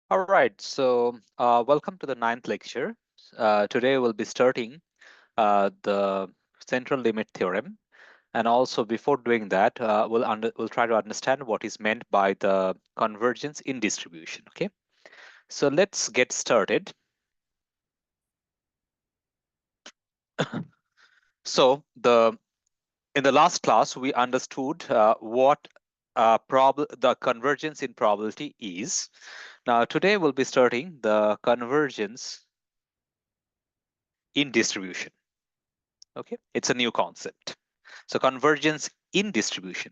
All right, so welcome to the ninth lecture. Today we'll be starting the central limit theorem, and also before doing that, we'll try to understand what is meant by the convergence in distribution. Okay, so let's get started. So in the last class we understood what the convergence in probability is. Now today we'll be starting the convergence in distribution. Okay, it's a new concept. So convergence in distribution.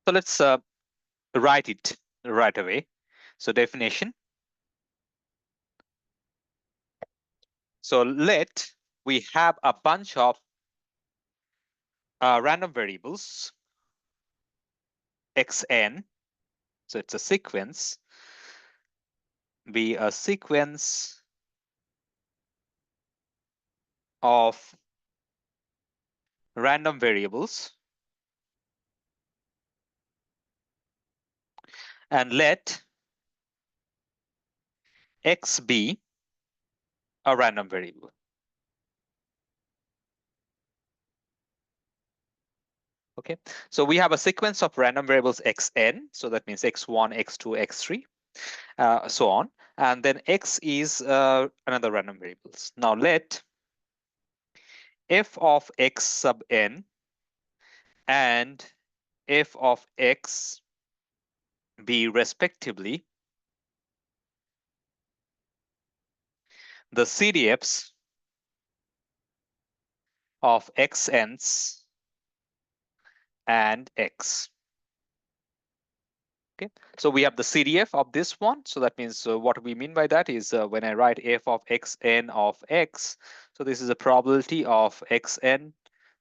So let's write it right away. So definition. So we have a bunch of random variables xn. So it's a sequence. Be a sequence of random variables, and let x be a random variable. Okay, so we have a sequence of random variables xn. So that means x1, x2, x3, so on. And then x is another random variables. Now let f of x sub n and f of x be respectively the CDFs of xn's and x. Okay, so we have the CDF of this one. So that means what we mean by that is when I write f of xn of x, so this is a probability of xn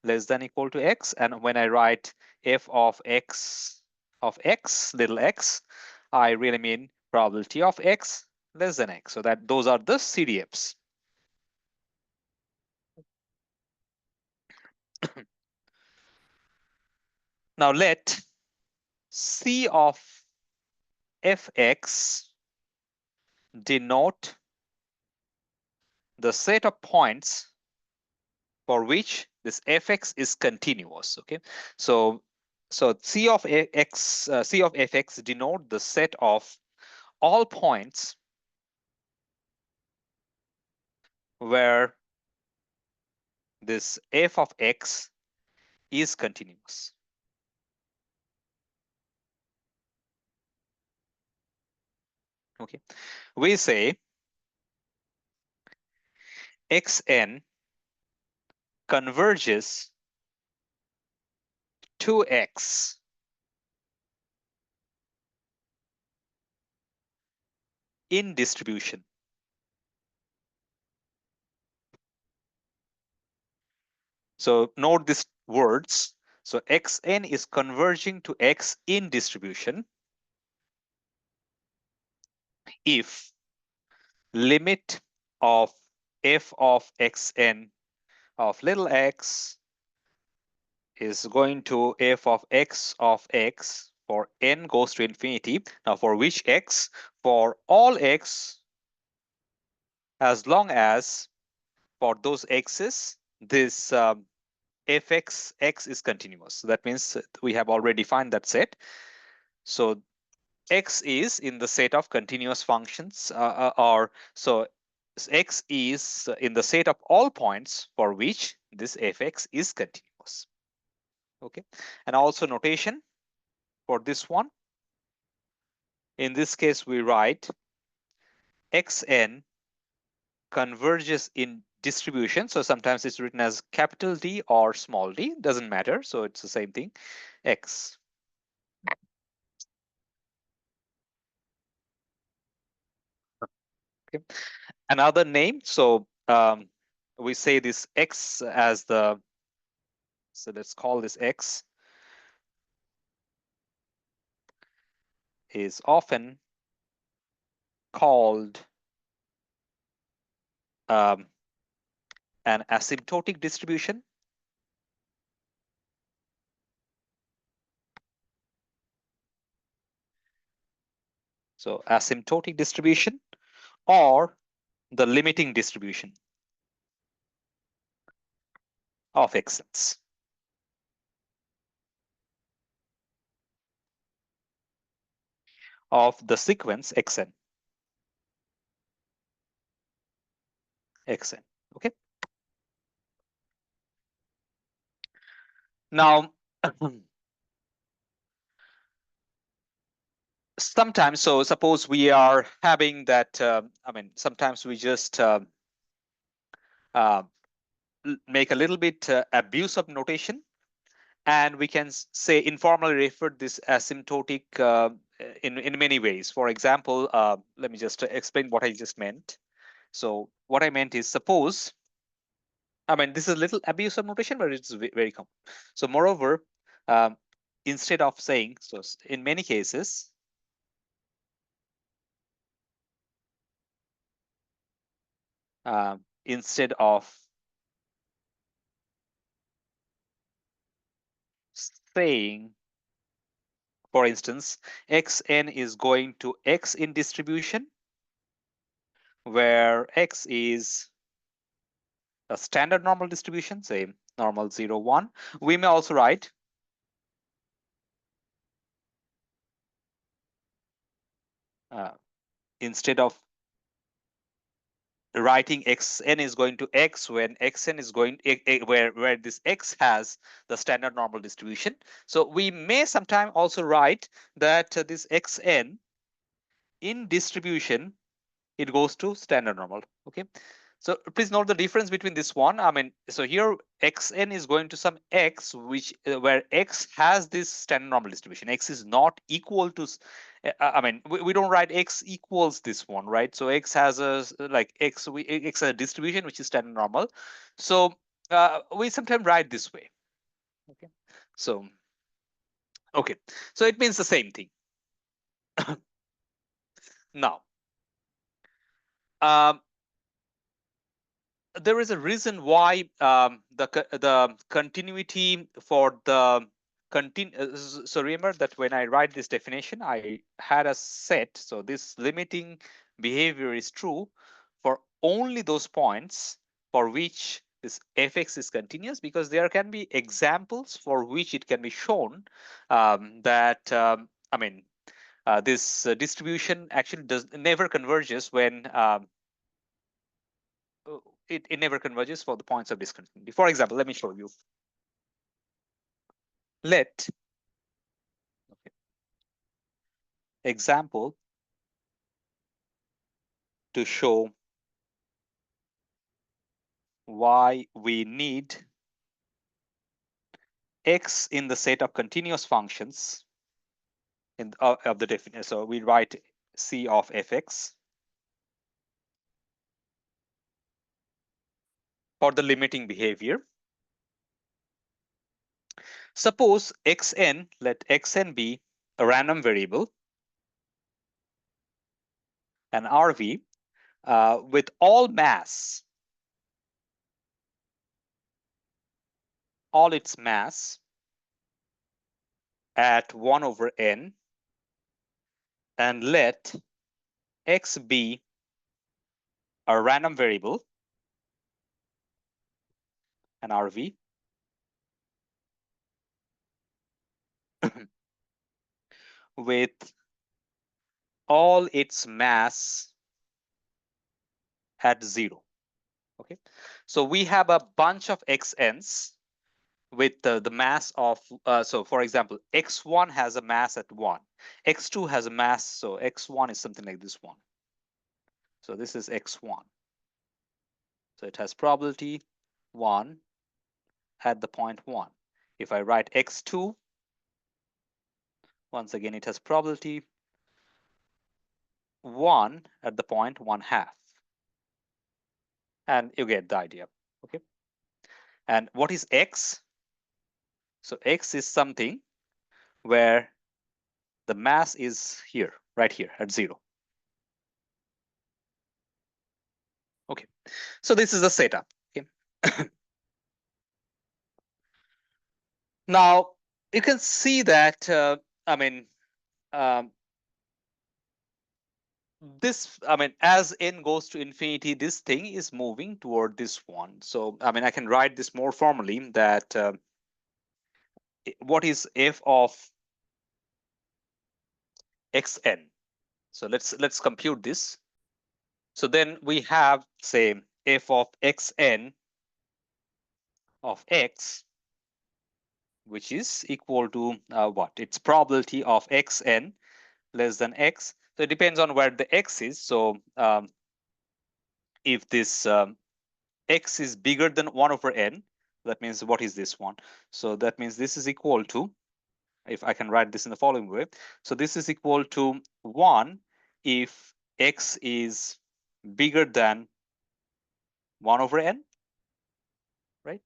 less than equal to x. And when I write f of x little x, I really mean probability of x less than x. So that those are the CDFs. Now let C of fx denote the set of points for which this fx is continuous. Okay, so C of fx denote the set of all points where this f of x is continuous. Okay, we say xn converges to x in distribution. So note these words. So xn is converging to x in distribution if limit of f of xn of little x is going to f of x for n goes to infinity. Now for which x? For all x, as long as for those x's, this fx x is continuous. So that means we have already defined that set. So x is in the set of continuous functions, or so x is in the set of all points for which this fx is continuous. Okay, and also notation for this one. In this case, we write xn converges in distribution. So sometimes it's written as capital D or small d, doesn't matter. So it's the same thing, x. Okay, another name. So we say this x as the, so let's call this x is often called an asymptotic distribution. So asymptotic distribution or the limiting distribution of xn's. Of the sequence xn. Okay. Now, sometimes, so suppose we are having that, sometimes we just uh, make a little bit abuse of notation, and we can say informally refer this asymptotic in many ways. For example, let me just explain what I just meant. So what I meant is, suppose, this is a little abuse of notation, but it's very common. So moreover, um, instead of saying, so in many cases, instead of saying, for instance, xn is going to x in distribution, where x is a standard normal distribution, say normal 0, 1. We may also write instead of writing xn is going to x, when xn is going where this x has the standard normal distribution. So we may sometime also write that this xn in distribution, it goes to standard normal. Okay, so please note the difference between this one. So here xn is going to some x, which where x has this standard normal distribution. X is not equal to, we don't write x equals this one, right? So x has a x has a distribution which is standard normal. So we sometimes write this way. Okay, so okay, so it means the same thing. Now, um, there is a reason why the continuity for the so remember that when I write this definition, I had a set. So this limiting behavior is true for only those points for which this fx is continuous, because there can be examples for which it can be shown that this distribution actually never converges when it never converges for the points of discontinuity. For example, let me show you. Let example to show why we need x in the set of continuous functions in of the definition. So we write C of fx for the limiting behavior. Suppose xn, let xn be a random variable, an RV with all mass, all its mass at 1 over n, and let x be a random variable, an RV, with all its mass at 0. Okay, so we have a bunch of xn's with the mass of, so for example, x1 has a mass at 1, x2 has a mass, so x1 is something like this one. So this is x1. So it has probability 1 at the point 1. If I write x2, once again, it has probability 1 at the point 1/2. And you get the idea. Okay. And what is x? So x is something where the mass is here, right here at 0. Okay, so this is the setup. Okay. Now you can see that um, this, I mean, as n goes to infinity, this thing is moving toward this one. So, I mean, I can write this more formally that what is f of xn? So let's compute this. So then we have, say, f of xn of x, which is equal to what? Its probability of xn less than x. So it depends on where the x is. So if this x is bigger than 1 over n, that means what is this one? So that means this is equal to, if I can write this in the following way, so this is equal to 1 if x is bigger than 1 over n, right?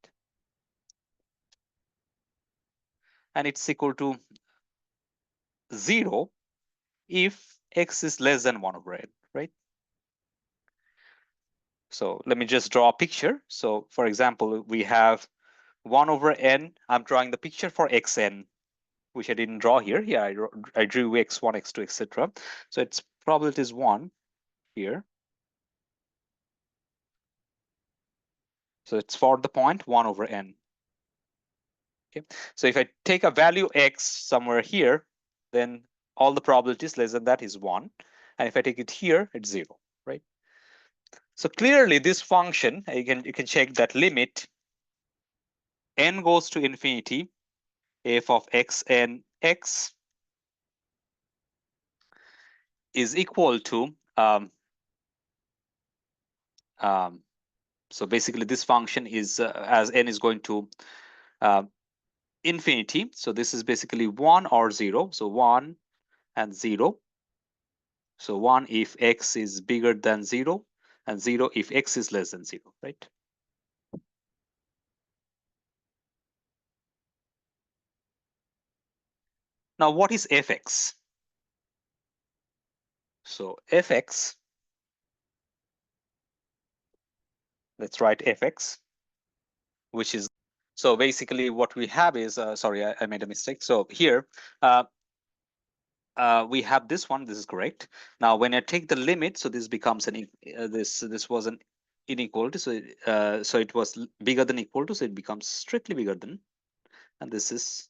And it's equal to 0 if x is less than 1 over n, right? So let me just draw a picture. So for example, we have 1 over n. I'm drawing the picture for xn, which I didn't draw here. Yeah, I drew x1, x2, etc. So its probability is 1 here. So it's for the point 1 over n. Okay. So if I take a value x somewhere here, then all the probabilities less than that is 1. And if I take it here, it's 0, right? So clearly this function, you can check that limit n goes to infinity, f of xn x is equal to so basically this function is as n is going to uh, infinity. So this is basically 1 or 0. So 1 and 0. So 1 if x is bigger than 0 and 0 if x is less than 0, right? Now what is fx? So fx, let's write fx, which is, so basically what we have is, sorry, I made a mistake. So here, we have this one. This is correct. Now, when I take the limit, so this becomes an this was an inequality. So so it was bigger than equal to. So it becomes strictly bigger than, and this is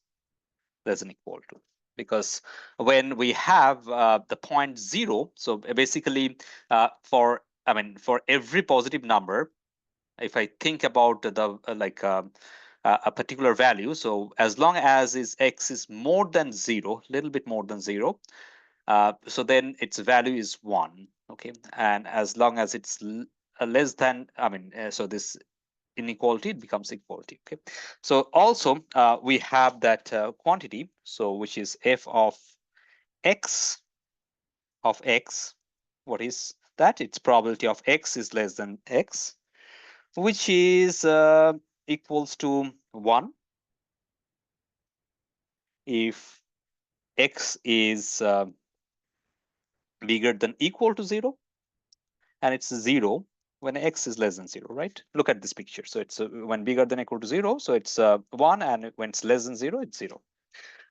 less than equal to. Because when we have the point 0, so basically for, I mean, for every positive number, if I think about the a particular value, so as long as is x is more than 0, little bit more than 0, so then its value is 1. Okay, and as long as it's less than, I mean, so this inequality, it becomes equality. Okay, so also we have that quantity, so which is f of x of x. What is that? Its probability of x is less than x, which is equals to 1 if x is bigger than equal to 0, and it's 0 when x is less than 0, right? Look at this picture. So it's when bigger than equal to 0, so it's 1, and when it's less than 0, it's 0.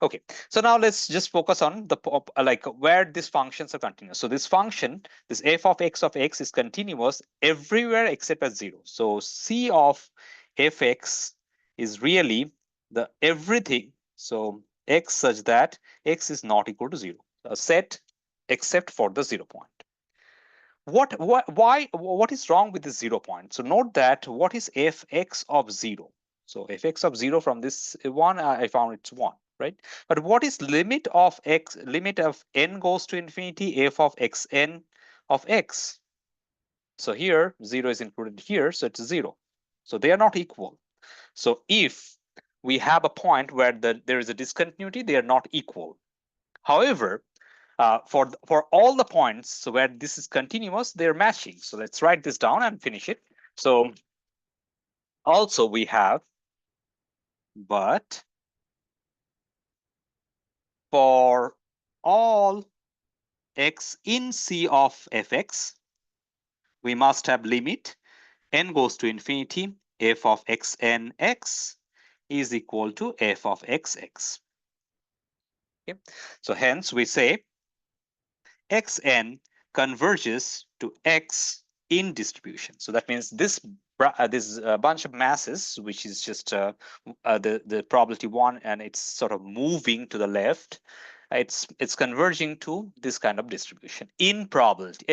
Okay, so now let's just focus on the like where these functions are continuous. So this function, this f of x is continuous everywhere except at 0. So c of fx is really the everything. So x such that x is not equal to 0, a set except for the 0 point. What is wrong with this 0 point? So note that what is fx of 0? So fx of 0 from this one, I found it's 1, right? But what is limit of x, limit of n goes to infinity, f of xn of x? So here 0 is included here, so it's 0. So they are not equal. So if we have a point where there is a discontinuity, they are not equal. However, for all the points where this is continuous, they're matching. So let's write this down and finish it. So also we have, but for all x in C of fx, we must have limit n goes to infinity, f of xn x is equal to f of xx. Okay. So hence we say xn converges to X in distribution. So that means this bunch of masses, which is just the probability 1, and it's sort of moving to the left. It's converging to this kind of distribution in probability.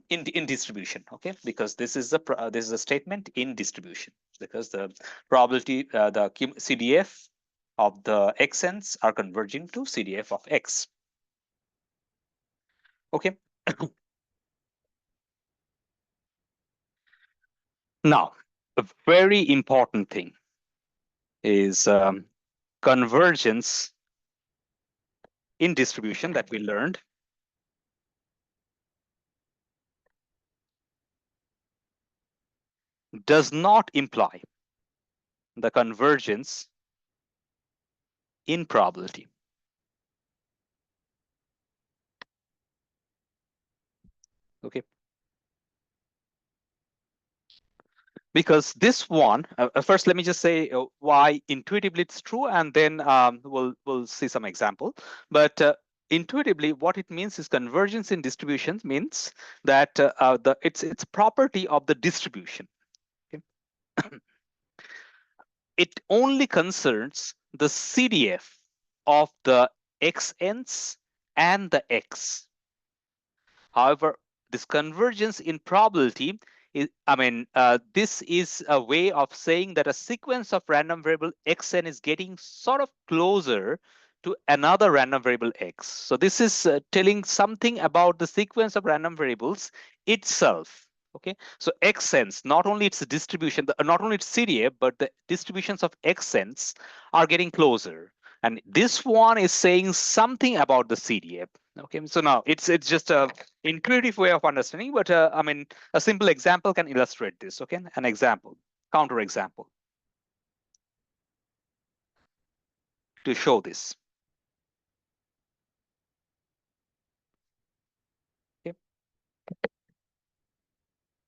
In distribution. Okay, because this is a statement in distribution, because the probability the CDF of the xn's are converging to CDF of X. Okay. Now, a very important thing is convergence in distribution that we learned. Does not imply the convergence in probability. Okay. Because this one, first, let me just say why intuitively it's true, and then we'll see some example. But intuitively, what it means is convergence in distributions means that it's property of the distribution. Okay? It only concerns the CDF of the xn's and the x. However, this convergence in probability is, this is a way of saying that a sequence of random variable xn is getting sort of closer to another random variable x. So this is telling something about the sequence of random variables itself. Okay, so xn's, not only its distribution, not only its CDF, but the distributions of xn's are getting closer. And this one is saying something about the CDF. Okay, so now it's just a intuitive way of understanding, but a simple example can illustrate this. Okay, an example, counter example to show this. Okay,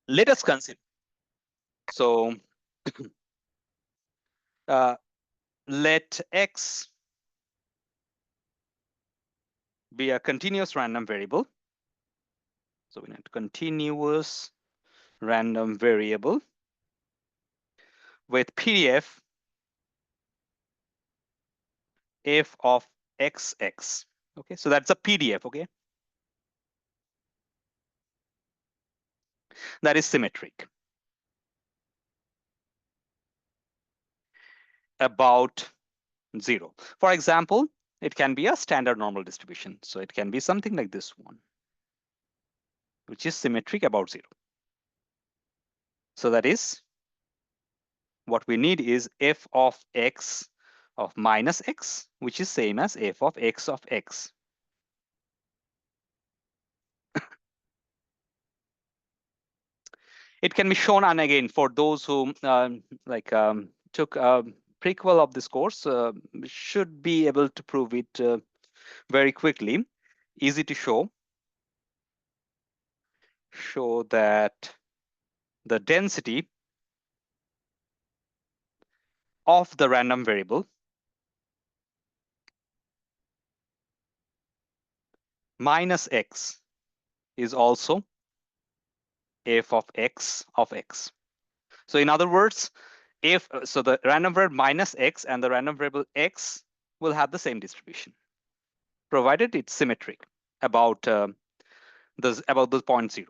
let us consider. So let X be a continuous random variable. So we need continuous random variable with PDF f of xx. Okay, so that's a PDF. Okay, that is symmetric about 0. For example, it can be a standard normal distribution. So it can be something like this one, which is symmetric about 0. So that is what we need is f of x of minus x, which is same as f of x. It can be shown, and again, for those who took a prequel of this course, should be able to prove it very quickly. Easy to show. Show that the density of the random variable minus x is also f of x of x. So in other words, if so the random variable minus x and the random variable x will have the same distribution, provided it's symmetric about the 0.0.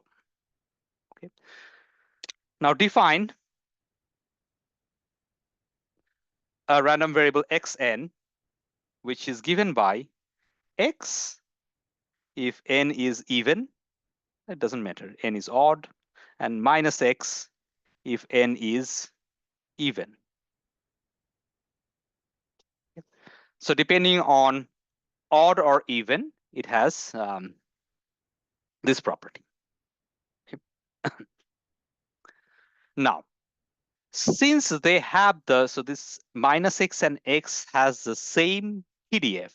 Okay. Now define a random variable xn, which is given by x if n is even, it doesn't matter, n is odd, and minus x if n is even. So depending on odd or even, it has this property. Okay. Now, since they have so this minus x and x has the same PDF,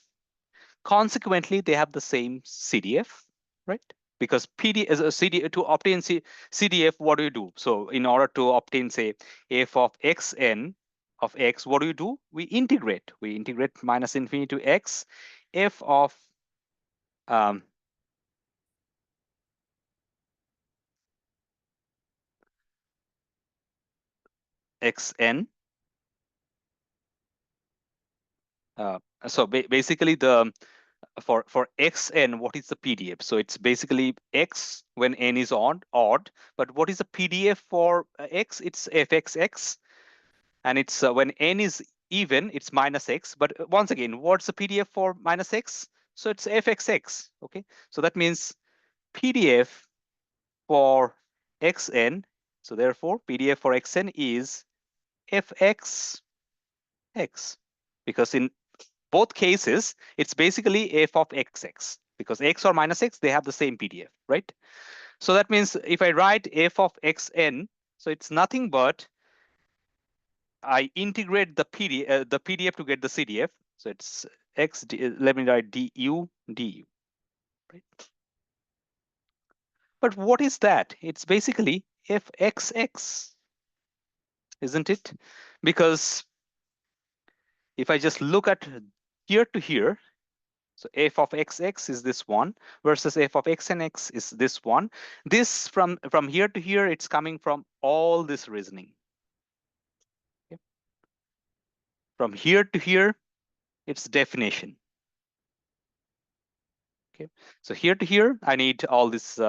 consequently, they have the same CDF, right? Because PD is a CD to obtain CDF, what do you do? So in order to obtain, say, f of xn of x, what do? We integrate. We integrate minus infinity to x, f of xn. So basically the for xn, what is the PDF? So it's basically x when n is odd. But what is the PDF for x? It's fxx, and it's when n is even, it's minus x. But once again, what's the PDF for minus x? So it's fxx. Okay, so that means PDF for xn. So therefore, PDF for xn is fxx, because in both cases, it's basically f of xx, because x or minus x, they have the same PDF, right? So that means if I write f of xn, so it's nothing but I integrate the PDF to get the CDF. So it's x, let me write du, right? But what is that? It's basically fxx, isn't it? Because if I just look at here to here, so f of xx is this one versus f of xnx is this one. This from here to here, it's coming from all this reasoning. Okay. From here to here, it's definition. Okay. So here to here, I need all this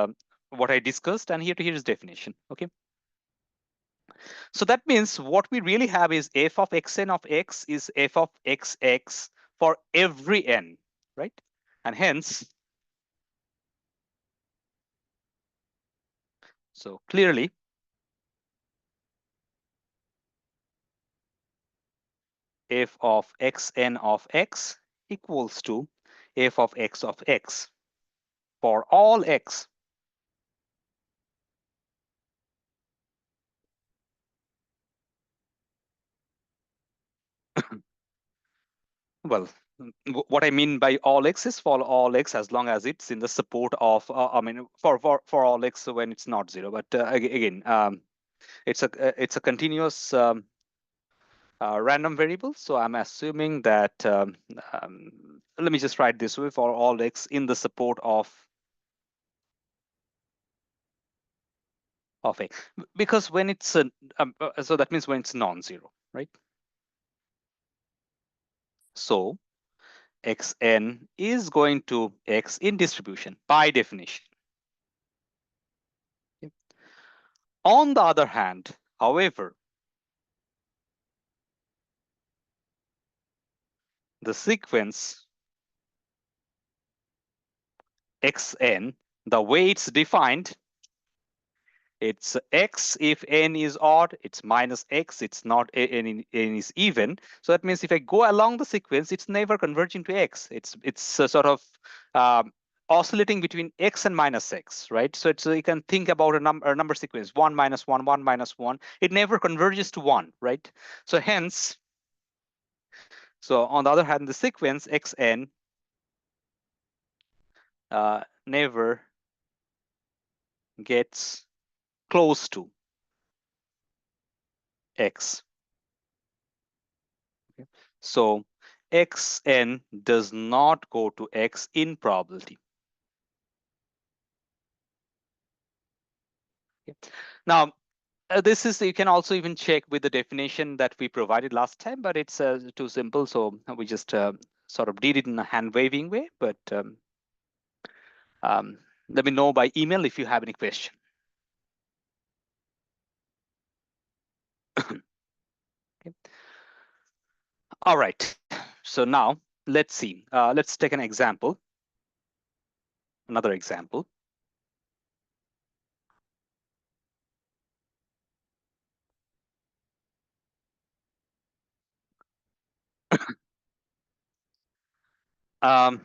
what I discussed, and here to here is definition. Okay. So that means what we really have is f of xn of x is f of xx for every n, right? And hence, so clearly, f of xn of x equals to f of x of x for all x. Well, what I mean by all x is for all x as long as it's in the support of, I mean, for all x when it's not zero. But again, it's a continuous random variable. So I'm assuming that, let me just write this way, for all x in the support of a, because when it's so that means when it's non-zero, right? So xn is going to x in distribution by definition. Okay. On the other hand, however, the sequence xn, the way it's defined, it's x if n is odd, it's minus x, it's not n is even. So that means if I go along the sequence, it's never converging to x. It's sort of oscillating between x and minus x, right? So it's, you can think about a number sequence, 1 minus 1, 1 minus 1. It never converges to 1, right? So hence, so on the other hand, the sequence xn never gets close to x. Okay. So xn does not go to x in probability. Okay. Now, this is, you can also even check with the definition that we provided last time, but it's too simple. So we just sort of did it in a hand waving way. But let me know by email if you have any question. Okay. All right. So now let's see. Let's take an example. Another example. So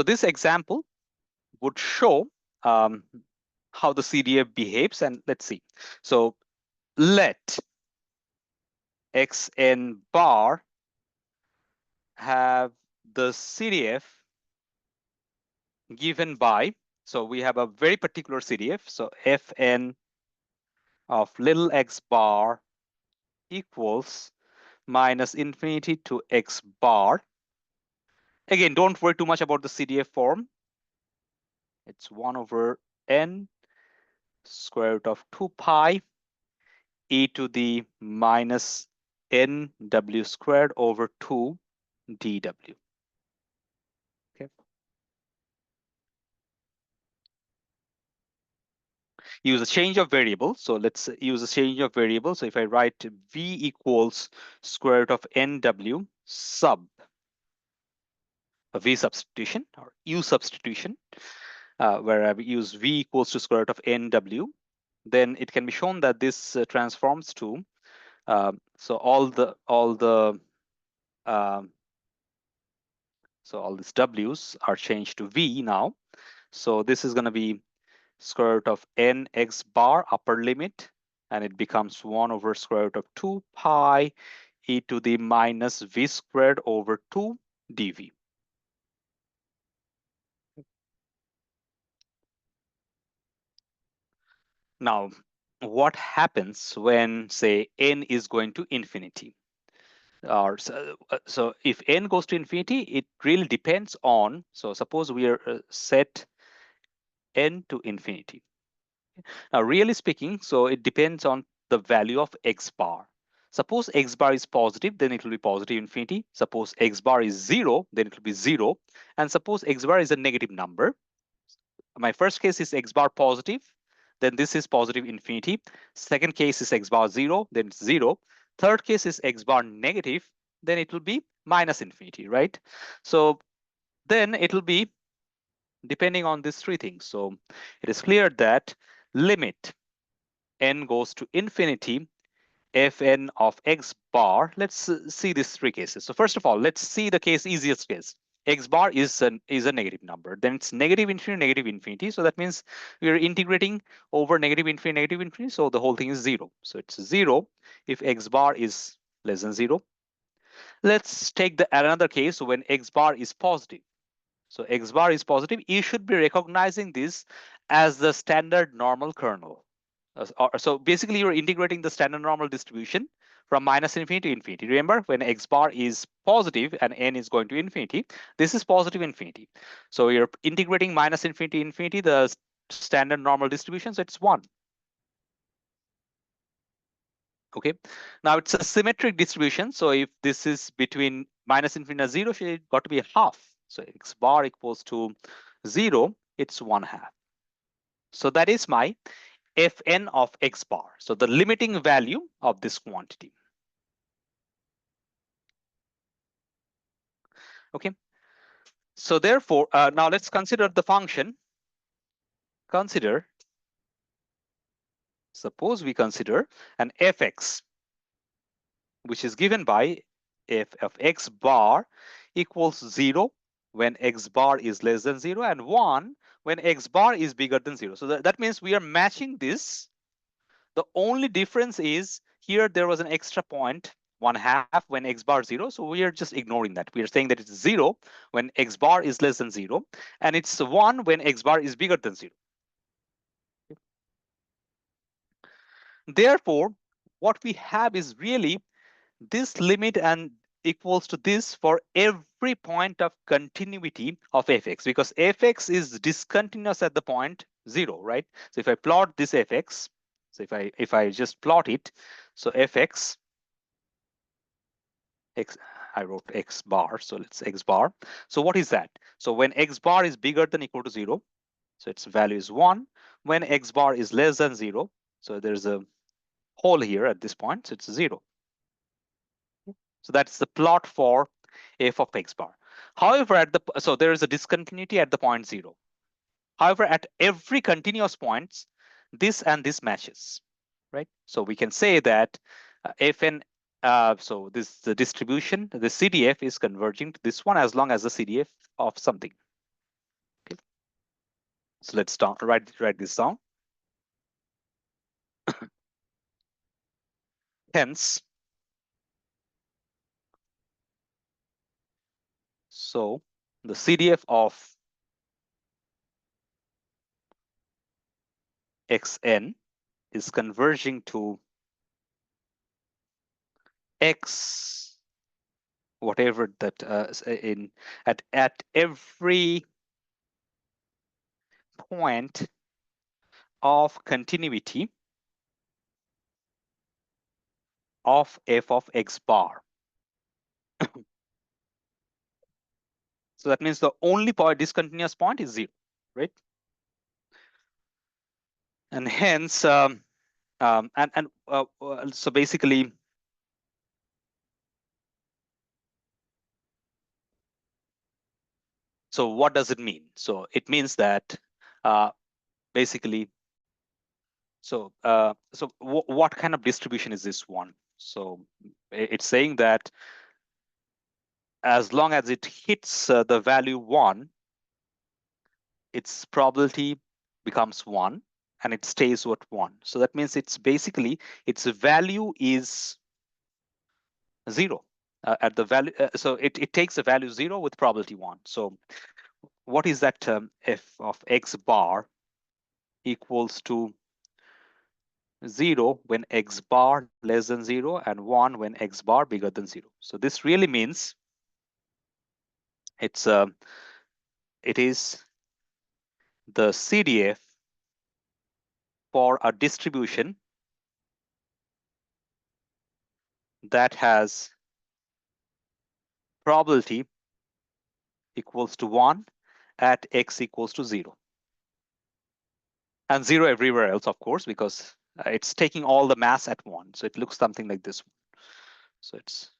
this example would show how the CDF behaves, and let's see. So let xn bar have the CDF given by, so we have a very particular CDF. So fn of little x bar equals minus infinity to x bar. Again, don't worry too much about the CDF form. It's 1 over n square root of 2 pi e to the minus nw squared over 2 dw. Okay. Use a change of variable. So let's use a change of variable. So if I write v equals square root of nw sub a v substitution or u substitution, where I use v equals to square root of nw, then it can be shown that this transforms to so all the so all these w's are changed to v now. So this is going to be square root of n x bar upper limit, and it becomes 1 over square root of 2 pi e to the minus v squared over 2 dv. Now, what happens when, say, n is going to infinity? Or so if n goes to infinity, it really depends on, so suppose we are set n to infinity. Now, really speaking, so it depends on the value of x bar. Suppose x bar is positive, then it will be positive infinity. Suppose x bar is 0, then it will be 0. And suppose x bar is a negative number. My first case is x bar positive, then this is positive infinity. Second case is x bar 0, then it's 0. Third case is x bar negative, then it will be minus infinity, right? So then it will be depending on these three things. So it is clear that limit n goes to infinity fn of x bar. Let's see these three cases. So first of all, let's see the case, easiest case. X bar is a negative number. Then it's negative infinity, negative infinity. So that means we are integrating over negative infinity, negative infinity. So the whole thing is 0. So it's 0 if x bar is less than 0. Let's take the another case when x bar is positive. So x bar is positive. You should be recognizing this as the standard normal kernel. So basically, you're integrating the standard normal distribution from minus infinity to infinity. Remember, when x bar is positive and n is going to infinity, this is positive infinity. So you're integrating minus infinity to infinity, the standard normal distribution, so it's 1. Okay, now it's a symmetric distribution. So if this is between minus infinity and 0, so it got to be half. So x bar equals to 0, it's 1/2. So that is my fn of x bar. So the limiting value of this quantity. Okay. So therefore, now let's consider the function. Suppose we consider an fx, which is given by f of x bar equals 0 when x bar is less than 0 and 1 when x bar is bigger than 0. So that means we are matching this. The only difference is here there was an extra point 1/2 when x bar 0. So we are just ignoring that. We are saying that it's 0 when x bar is less than 0 and it's 1 when x bar is bigger than 0. Therefore, what we have is really this limit and equals to this for every point of continuity of fx, because fx is discontinuous at the point 0, right? So if I plot this fx, so if I just plot it, so fx x, I wrote x bar, so let's x bar. So what is that? So when x bar is bigger than equal to 0, so its value is 1. When x bar is less than 0, so there's a hole here at this point, so it's 0. So that's the plot for f of x bar. However, so there is a discontinuity at the point 0. However, at every continuous points, this and this matches, right? So we can say that fn, so this the distribution, the CDF is converging to this one as long as the CDF of something. Okay. So let's write this down. Hence, so the CDF of xn is converging to x, whatever that at every point of continuity of f of x bar. So that means the only point, discontinuous point is 0, right? And hence, so basically, so what does it mean? So it means that basically, what kind of distribution is this one? So it's saying that as long as it hits the value 1, its probability becomes 1 and it stays at 1. So that means it's basically its value is 0 at the value. So it takes a value 0 with probability 1. So what is that term? F of x bar equals to 0 when x bar less than 0 and 1 when x bar bigger than 0. So this really means it is the CDF for a distribution that has probability equals to 1 at x equals to 0. And 0 everywhere else, of course, because it's taking all the mass at 1. So it looks something like this one. So its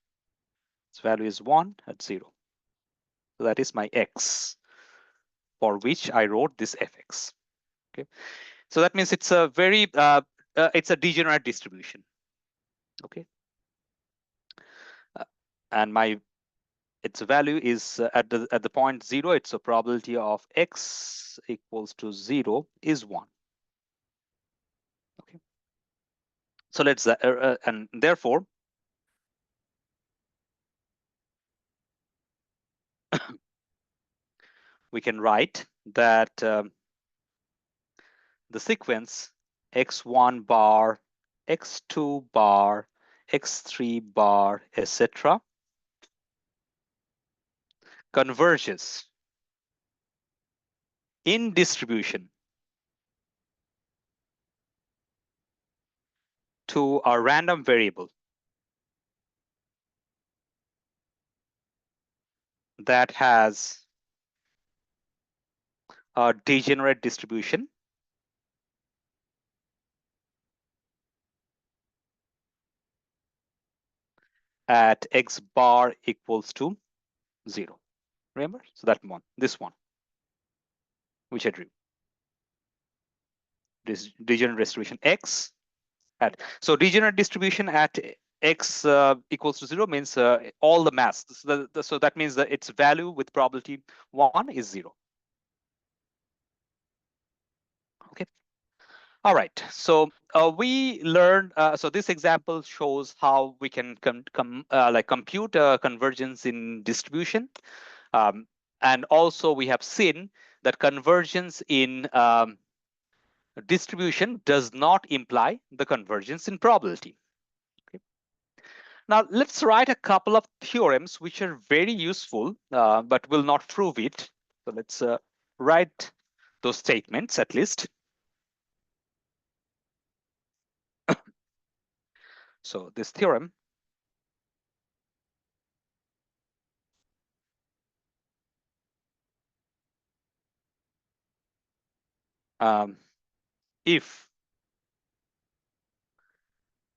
value is 1 at 0. So that is my x, for which I wrote this fx. Okay. So that means it's a very it's a degenerate distribution. Okay. And its value is at the point 0. It's a probability of x equals to 0 is 1. Okay. So let's and therefore we can write that the sequence x1 bar, x2 bar, x3 bar, etc. converges in distribution to a random variable that has a degenerate distribution at x bar equals to 0. Remember? So that one, this one, which I drew. This degenerate distribution x at, so degenerate distribution at x equals to 0 means all the mass. So that means that its value with probability 1 is 0. Okay. All right. So we learned. So this example shows how we can compute convergence in distribution, and also we have seen that convergence in distribution does not imply the convergence in probability. Okay. Now let's write a couple of theorems which are very useful, but will not prove it. So let's write those statements at least. So this theorem if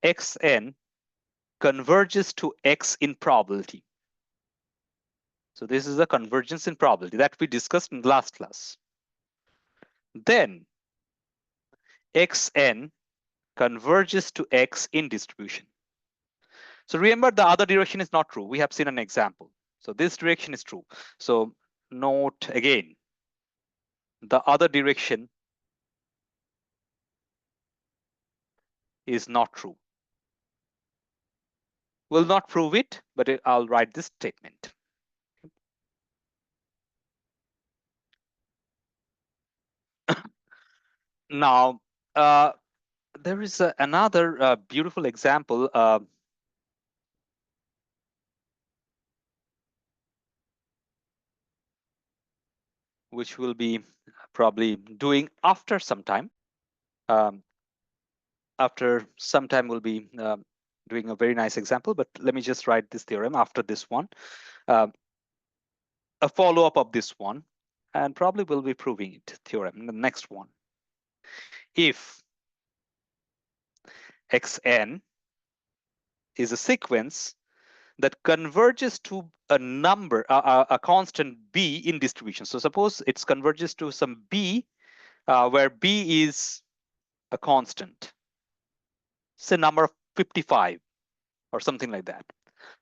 xn converges to x in probability. So this is a convergence in probability that we discussed in the last class. Then xn converges to x in distribution. So remember, the other direction is not true. We have seen an example. So this direction is true. So note again, the other direction is not true. Will not prove it, but I'll write this statement. Now, there is another beautiful example. Which we'll be probably doing after some time. After some time, we'll be doing a very nice example, but let me just write this theorem after this one. A follow-up of this one, and probably will be proving it theorem, the next one. If xn is a sequence that converges to a number, a constant b in distribution. So suppose it converges to some b where b is a constant, say number 55 or something like that.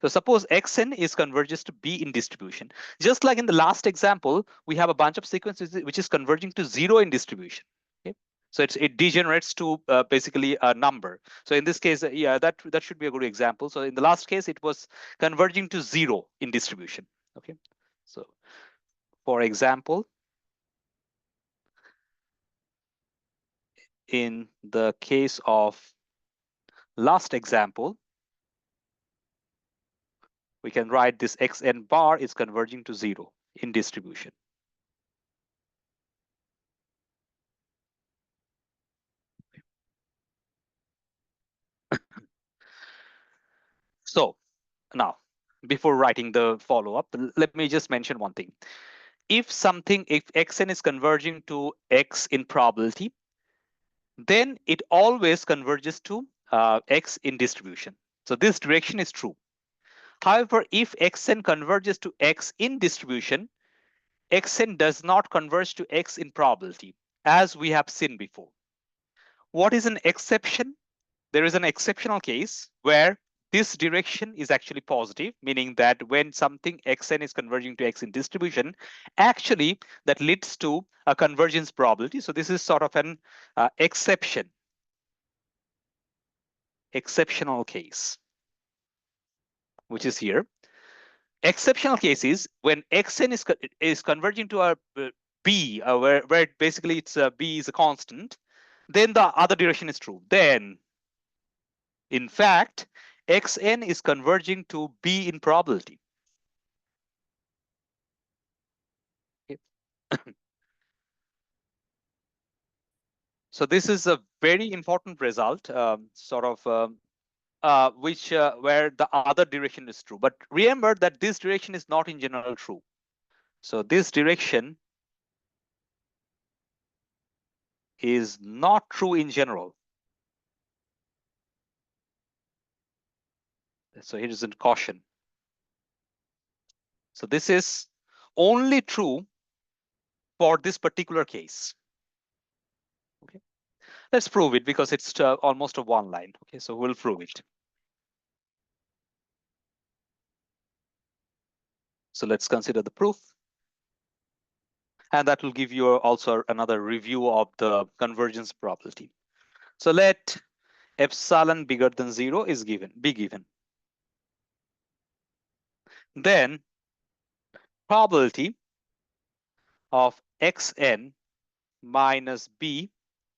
So suppose xn is converges to b in distribution. Just like in the last example, we have a bunch of sequences which is converging to 0 in distribution. Okay? So it degenerates to basically a number. So in this case, yeah, that should be a good example. So in the last case, it was converging to 0 in distribution. Okay. So for example, in the case of last example, we can write this xn bar is converging to 0 in distribution. So now, before writing the follow-up, let me just mention one thing. If xn is converging to x in probability, then it always converges to x in distribution. So this direction is true. However, if xn converges to x in distribution, xn does not converge to x in probability, as we have seen before. What is an exception? There is an exceptional case where this direction is actually positive, meaning that when something xn is converging to x in distribution, actually that leads to a convergence probability. So this is sort of an exceptional case, which is here. Exceptional case is when xn is converging to a b, where basically it's b is a constant, then the other direction is true. Then, in fact, xn is converging to b in probability. Okay. So this is a very important result, where the other direction is true. But remember that this direction is not in general true. So this direction is not true in general. So here is a caution. So this is only true for this particular case. Okay, let's prove it because it's almost a one line. Okay, so we'll prove it. So let's consider the proof. And that will give you also another review of the convergence probability. So let epsilon bigger than 0 is be given. Then probability of xn minus b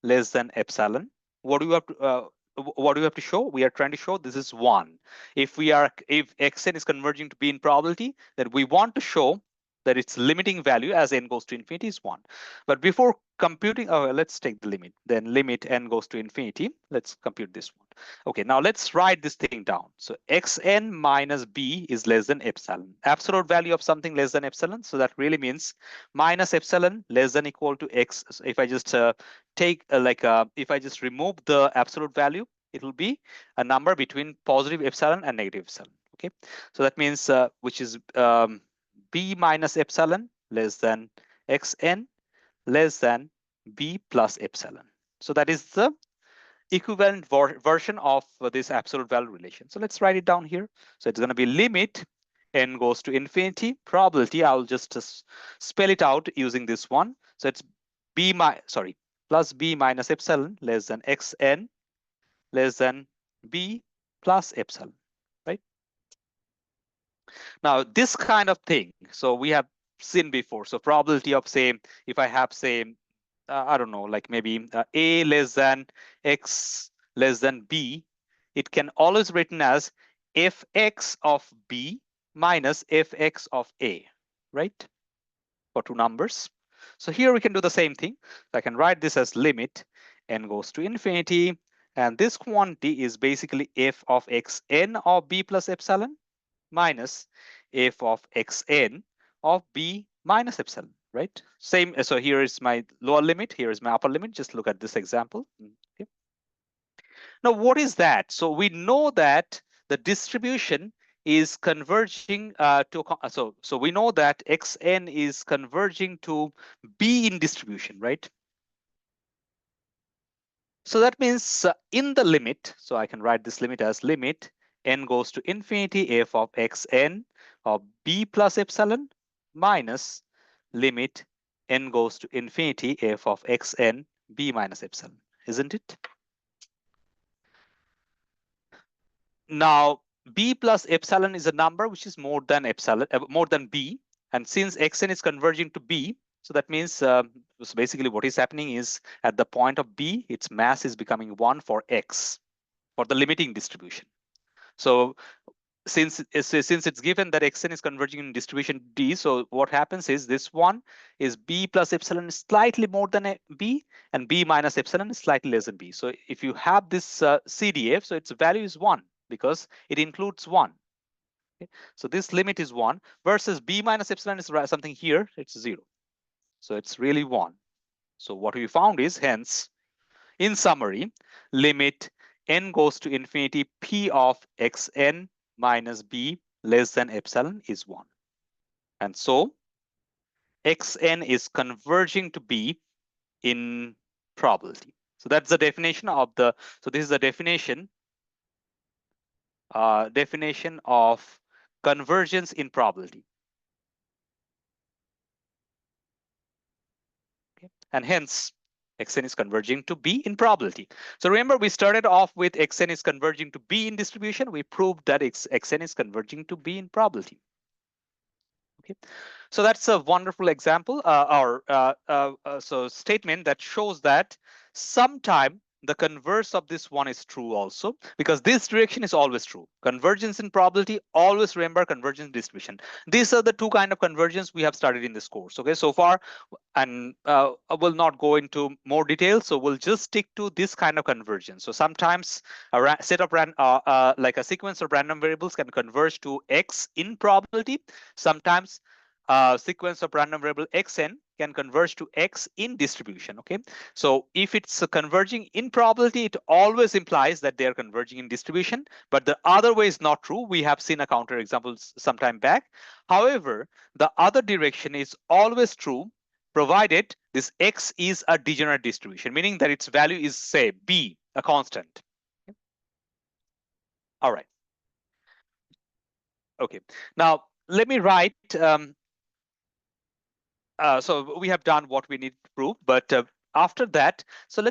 less than epsilon. What do you have to show? We are trying to show this is 1. If xn is converging to b in probability, then we want to show that its limiting value as n goes to infinity is 1. But before computing, let's take the limit. Then limit n goes to infinity. Let's compute this one. Okay, now let's write this thing down. So xn minus b is less than epsilon. Absolute value of something less than epsilon. So that really means minus epsilon less than equal to x. So if I just if I just remove the absolute value, it will be a number between positive epsilon and negative epsilon. Okay, so that means which is b minus epsilon less than xn less than b plus epsilon. So that is the equivalent version of this absolute value relation. So let's write it down here. So it's going to be limit n goes to infinity. Probability, I'll just spell it out using this one. So it's plus b minus epsilon less than xn less than b plus epsilon, right? Now this kind of thing, so we have seen before. So probability of, say, if I have, say, I don't know, like maybe a less than x less than b, it can always written as fx of b minus fx of a, right? For two numbers. So here we can do the same thing. So I can write this as limit n goes to infinity And this quantity is basically f of xn of b plus epsilon minus f of xn of b minus epsilon, right? Same. So here is my lower limit. Here is my upper limit. Just look at this example. Okay. Now, what is that? So we know that the distribution is converging so we know that xn is converging to b in distribution, right? So that means in the limit, so I can write this limit as limit n goes to infinity f of xn of b plus epsilon minus limit n goes to infinity f of xn b minus epsilon, isn't it? Now, b plus epsilon is a number which is more than epsilon, more than b. And since xn is converging to b, so that means so basically what is happening is at the point of b, its mass is becoming 1 for x, for the limiting distribution. So since it's given that xn is converging in distribution d, so what happens is this one is b plus epsilon is slightly more than b, and b minus epsilon is slightly less than b. So if you have this CDF, so its value is 1 because it includes 1. Okay? So this limit is 1 versus b minus epsilon is something here, it's 0. So it's really 1. So what we found is, hence, in summary, limit n goes to infinity p of xn minus b less than epsilon is 1. And so xn is converging to b in probability. So that's the definition of so this is the definition of convergence in probability. Okay? And hence, xn is converging to b in probability. So remember, we started off with xn is converging to b in distribution. We proved that xn is converging to b in probability. Okay, so that's a wonderful example so statement that shows that sometime the converse of this one is true also, because this direction is always true. Convergence in probability, always remember convergence distribution. These are the two kind of convergence we have studied in this course. Okay, so far, and I will not go into more details. So we'll just stick to this kind of convergence. So sometimes a set of like a sequence of random variables can converge to x in probability. Sometimes a sequence of random variable xn can converge to x in distribution. Okay, so if it's converging in probability, it always implies that they are converging in distribution, but the other way is not true. We have seen a counter example some time back. However, the other direction is always true, provided this x is a degenerate distribution, meaning that its value is, say, b, a constant. All right. Okay, now let me write so we have done what we need to prove, but after that, so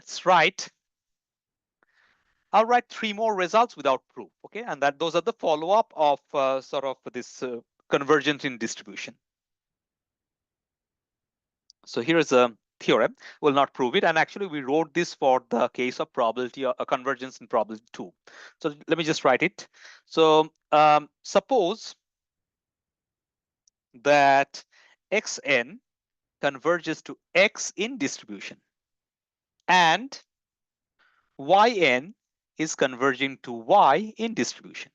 I'll write 3 more results without proof. Okay, and that those are the follow-up of sort of this convergence in distribution. So here is a theorem. We'll not prove it, and actually we wrote this for the case of probability or a convergence in probability 2. So let me just write it. So suppose that xn converges to x in distribution, and yn is converging to y in distribution.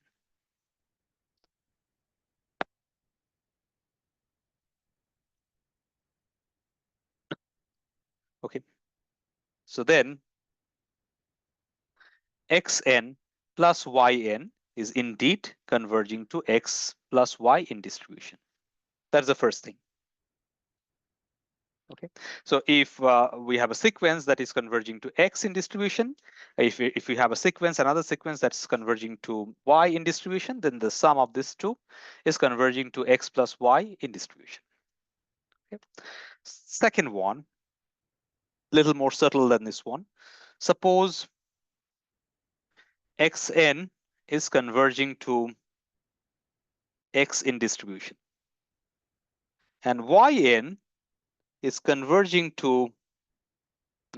Okay, so then xn plus yn is indeed converging to x plus y in distribution. That's the first thing. Okay, so if we have a sequence that is converging to x in distribution, if we have a sequence, another sequence that's converging to y in distribution, then the sum of these two is converging to x plus y in distribution. Okay. Second one, little more subtle than this one. Suppose xn is converging to x in distribution, and yn is converging to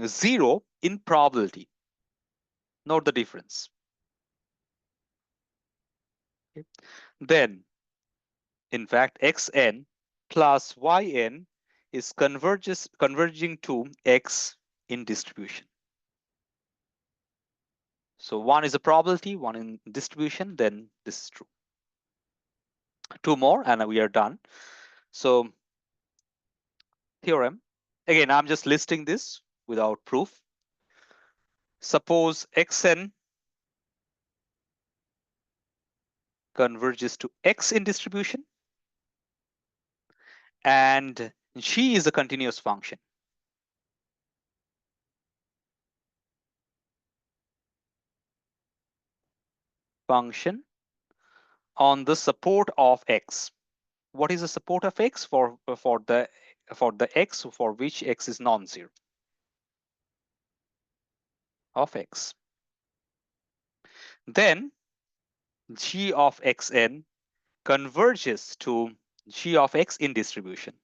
0 in probability. Note the difference. Okay. Then, in fact, xn plus yn is converging to x in distribution. In distribution. So one is a probability, one in distribution, then this is true. Two more and we are done. So theorem, again, I'm just listing this without proof. Suppose xn converges to x in distribution and g is a continuous function. Function on the support of x. What is the support of x? For the x for which x is non-zero of x. Then g of xn converges to g of x in distribution.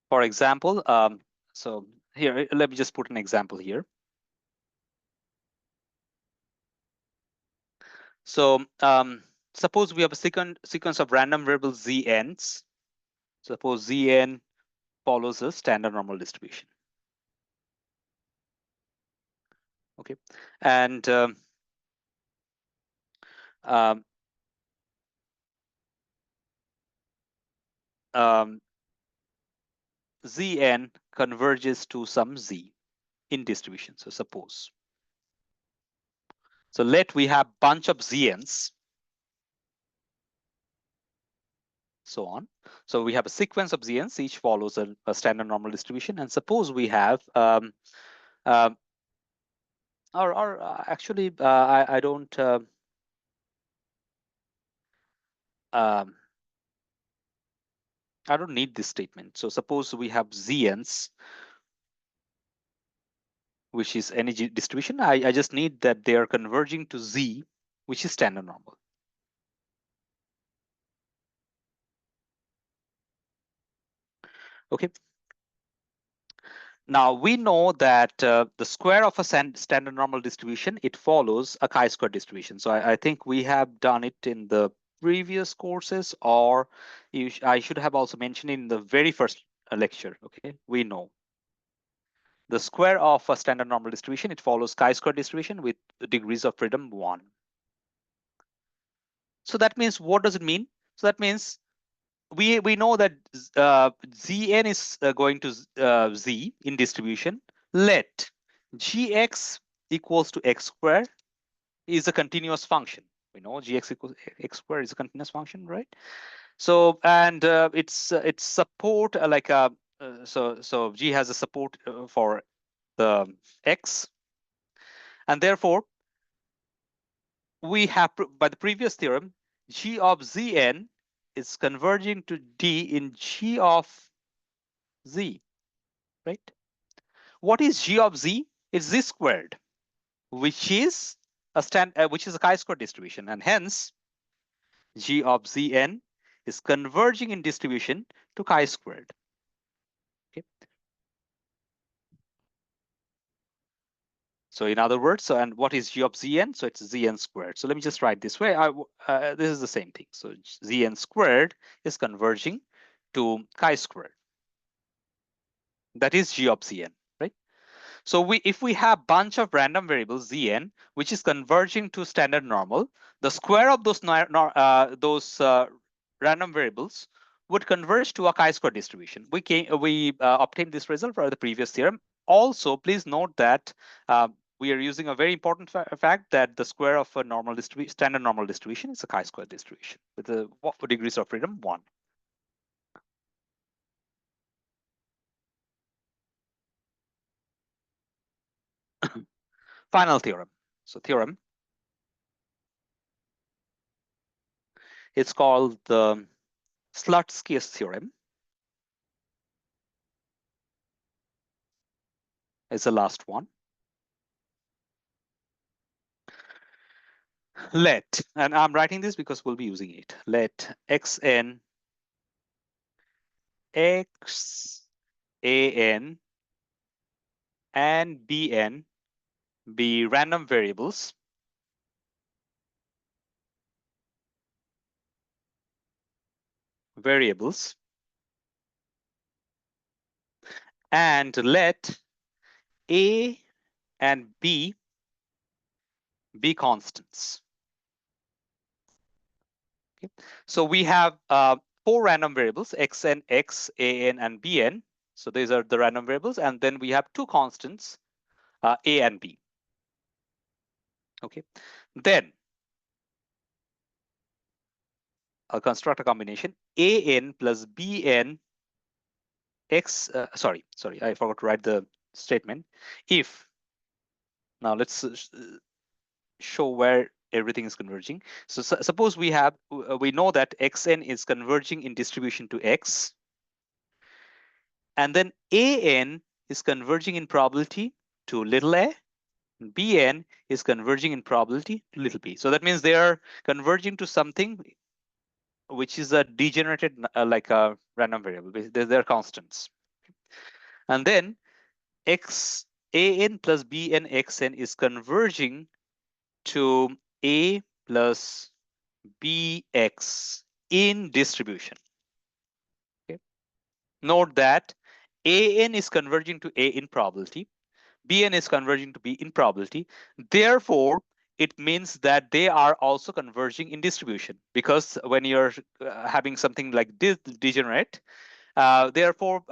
For example, so here, let me just put an example here. So suppose we have a sequence of random variables zn's. Suppose zn follows a standard normal distribution. Okay, and um, um, Zn converges to some z in distribution. So suppose. So let we have bunch of Zn's, so on. So we have a sequence of Zn's, each follows a standard normal distribution. And suppose we have, actually, I don't, I don't need this statement. So suppose we have Zn's, which is any distribution. I just need that they are converging to Z, which is standard normal. Okay. Now we know that the square of a standard normal distribution, it follows a chi-square distribution. So I think we have done it in the previous courses, or I should have also mentioned in the very first lecture. Okay, we know the square of a standard normal distribution, it follows chi-square distribution with degrees of freedom 1. So that means, what does it mean? So that means we know that Zn is going to Z in distribution. Let Gx equals to x squared is a continuous function. We know Gx equals x squared is a continuous function, right? So and it's support like a so G has a support for the x, and therefore we have by the previous theorem G of Zn is converging to D in G of Z, right? What is G of Z? It's Z squared, which is a chi-square distribution, and hence G of Zn is converging in distribution to chi-squared. Okay. So in other words, so and what is G of Zn? So it's Zn squared. So let me just write this way. This is the same thing. So Zn squared is converging to chi-squared. That is G of Zn, right? So if we have bunch of random variables Zn, which is converging to standard normal, the square of those random variables would converge to a chi-square distribution. We obtained this result for the previous theorem. Also, please note that we are using a very important fact that the square of a standard normal distribution is a chi-square distribution with the degrees of freedom 1. Final theorem. So theorem, it's called the Slutsky's theorem. Is the last one. Let, and I'm writing this because we'll be using it. Let xn, xan, and bn be random variables variables and let A and B be constants. Okay. So we have four random variables, xn, x, an, and bn. So these are the random variables. And then we have two constants, a and b. Okay. Then I'll construct a combination an plus bn x. Sorry, I forgot to write the statement. If now let's show where everything is converging. So suppose we have we know that xn is converging in distribution to x, and then an is converging in probability to little a, bn is converging in probability to little b. So that means they are converging to something which is a degenerated like a random variable. They're constants. And then x an plus bn xn is converging to a plus bx in distribution. Okay. Note that an is converging to a in probability, bn is converging to b in probability. Therefore, it means that they are also converging in distribution, because when you're having something like this degenerate, therefore,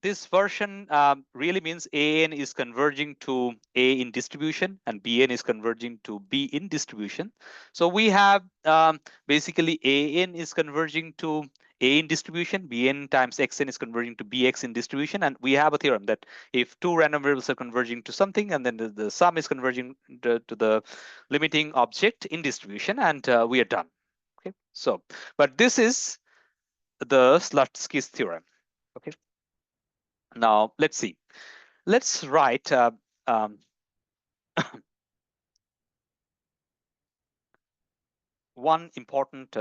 this version really means an is converging to a in distribution and bn is converging to b in distribution. So we have basically an is converging to a in distribution, bn times xn is converging to bx in distribution, and we have a theorem that if two random variables are converging to something, and then the sum is converging to the limiting object in distribution, and we are done. Okay, so but this is the Slutsky's theorem. Okay. Now let's see. Let's write one important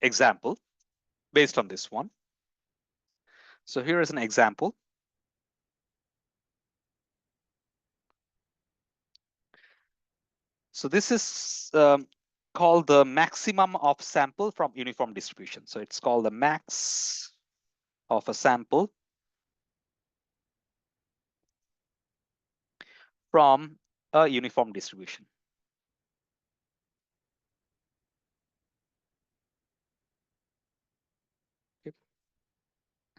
example based on this one. So here is an example. So this is called the maximum of sample from uniform distribution. So it's called the max of a sample from a uniform distribution. Okay.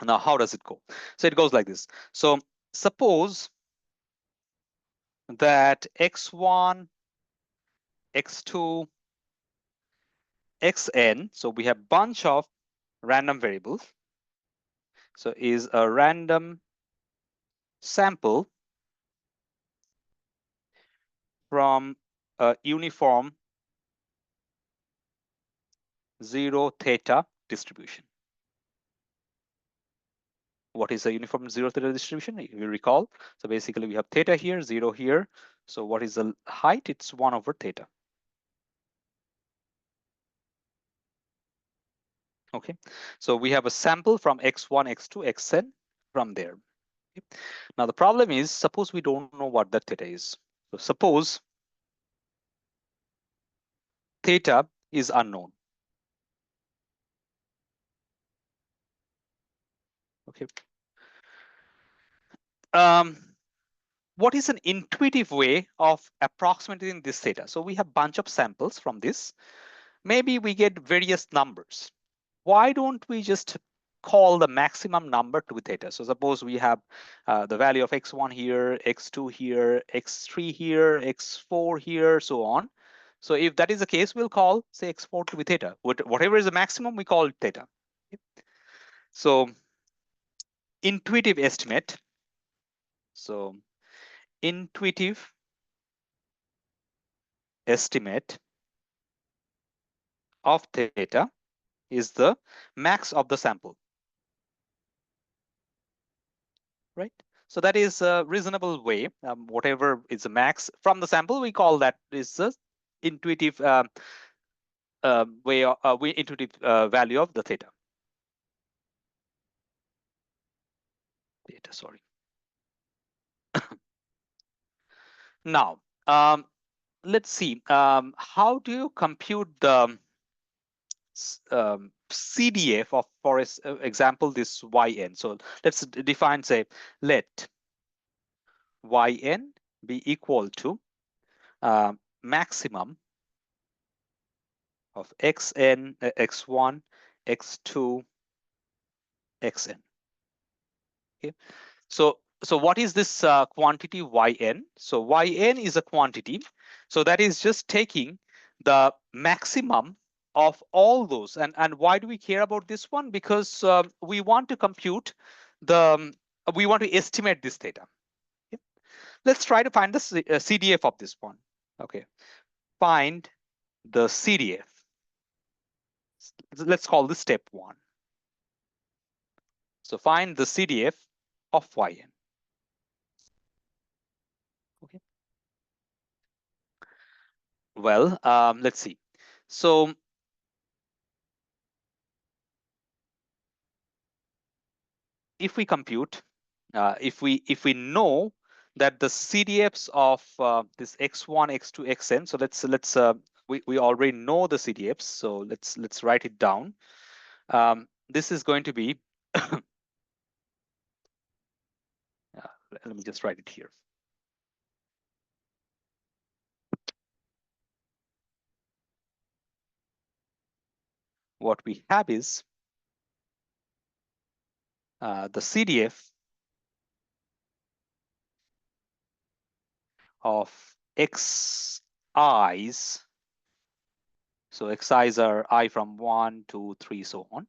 Now, how does it go? So it goes like this. So suppose that x1, x2, xn, so we have bunch of random variables. So is a random sample from a uniform 0 theta distribution. What is a uniform 0 theta distribution? You recall. So basically we have theta here, 0 here. So what is the height? It's 1 over theta. Okay. So we have a sample from x1, x2, xn from there. Okay. Now the problem is, suppose we don't know what that theta is. So suppose theta is unknown. Okay. What is an intuitive way of approximating this theta? So we have bunch of samples from this. Maybe we get various numbers. Why don't we just call the maximum number to be theta? So suppose we have the value of x1 here, x2 here, x3 here, x4 here, so on. So if that is the case, we'll call, say, x4 to be theta. Whatever is the maximum, we call it theta. So intuitive estimate. So intuitive estimate of theta is the max of the sample, right? So that is a reasonable way. Whatever is the max from the sample, we call that is the intuitive intuitive value of the theta. Sorry. Now, let's see. How do you compute the CDF of, for example, this yn. So let's define, say, let yn be equal to maximum of xn, x1, x2, xn. Okay. So what is this quantity yn? So yn is a quantity. So that is just taking the maximum of all those. And why do we care about this one? Because we want to compute we want to estimate this theta. Okay. Let's try to find the CDF of this one. Okay. Find the CDF. Let's call this step 1. So find the CDF of yn. Okay. Well, let's see. So if we compute, if we know that the CDFs of this x1, x2, xn, so let's we already know the CDFs, so let's write it down. This is going to be let me just write it here. What we have is the CDF of xi's. So xi's are I from 1, 2, 3, so on.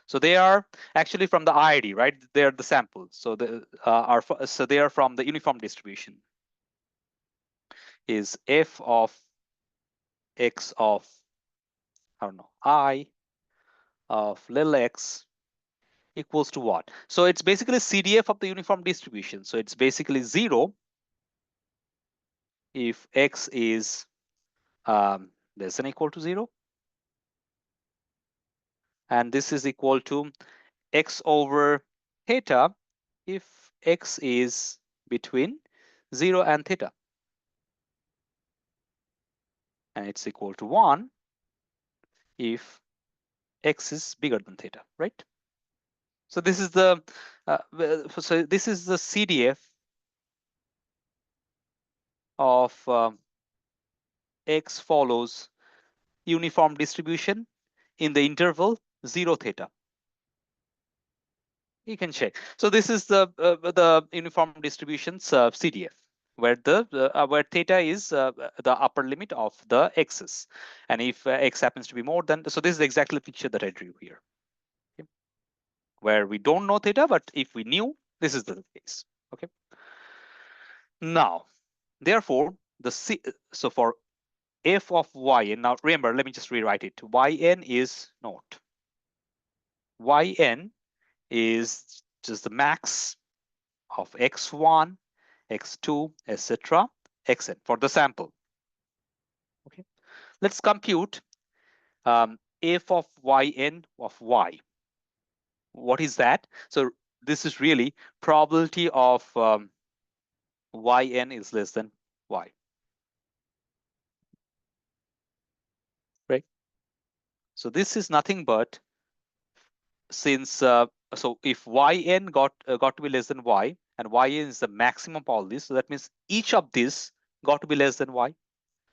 So they are actually from the IID, right? They are the samples. So they are from the uniform distribution. Is f of x of, I don't know, I of little x equals to what? So it's basically CDF of the uniform distribution. So it's basically 0 if x is less than or equal to 0. And this is equal to x over theta if x is between 0 and theta. And it's equal to 1 if x is bigger than theta, right? So this is the CDF of x follows uniform distribution in the interval 0 theta. You can check. So this is the uniform distribution's CDF, where where theta is the upper limit of the x's, and if x happens to be more than, so this is exactly the picture that I drew here, okay, where we don't know theta, but if we knew, this is the case. Okay. Now, therefore, so for f of yn, now remember, let me just rewrite it. Yn is not. Yn is just the max of x1, x2, etc., xn for the sample. Okay, let's compute f of yn of y. What is that? So this is really probability of yn is less than y. Right. So this is nothing but, since so if yn got to be less than y, and yn is the maximum of all this, so that means each of this got to be less than y.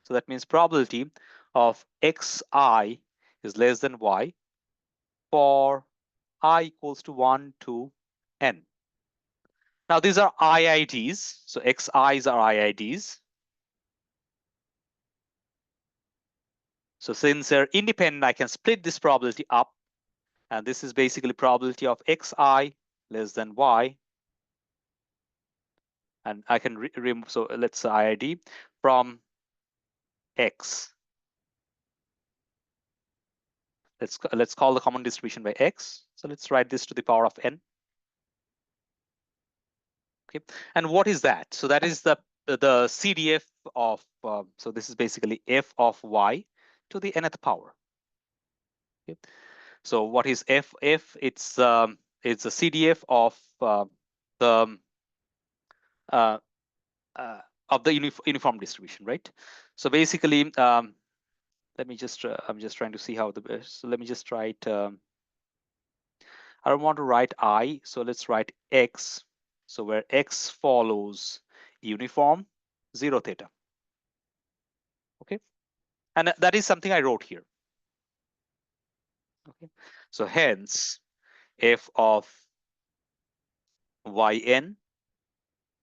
So that means probability of xi is less than y for I equals to 1 to n. Now these are IIDs, so xi's are IIDs. So since they're independent, I can split this probability up, and this is basically probability of xi less than y. And I can remove, so let's say IID from x. Let's call the common distribution by x. So let's write this to the power of n. Okay, and what is that? So that is the CDF of, so this is basically f of y to the nth power. Okay. So what is f? It's a CDF of the uniform distribution, right? So basically, Let me just, I'm just trying to see how the best. So let me just write, I don't want to write I, so let's write X. So where X follows uniform 0 theta. Okay. And that is something I wrote here. Okay. So hence f of yn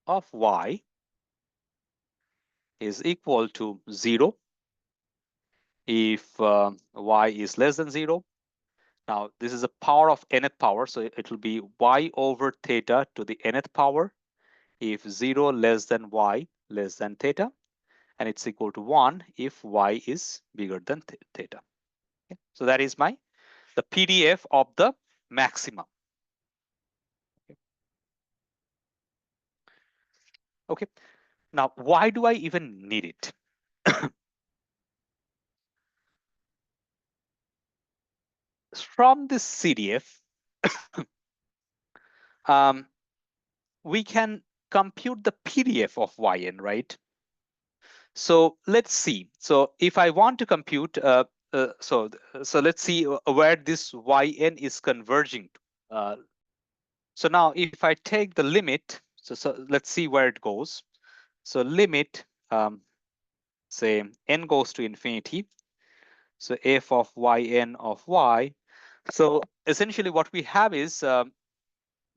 of y is equal to 0 if y is less than 0. Now this is a power of nth power, so it will be y over theta to the nth power if 0 less than y less than theta, and it's equal to 1 if y is bigger than theta. Okay. So that is the PDF of the maximum. Okay. Okay. Now, why do I even need it? From this CDF, we can compute the PDF of yn, right? So let's see. So if I want to compute, so let's see where this yn is converging to. So now if I take the limit, so let's see where it goes. So limit, say n goes to infinity. So f of yn of y. So essentially what we have is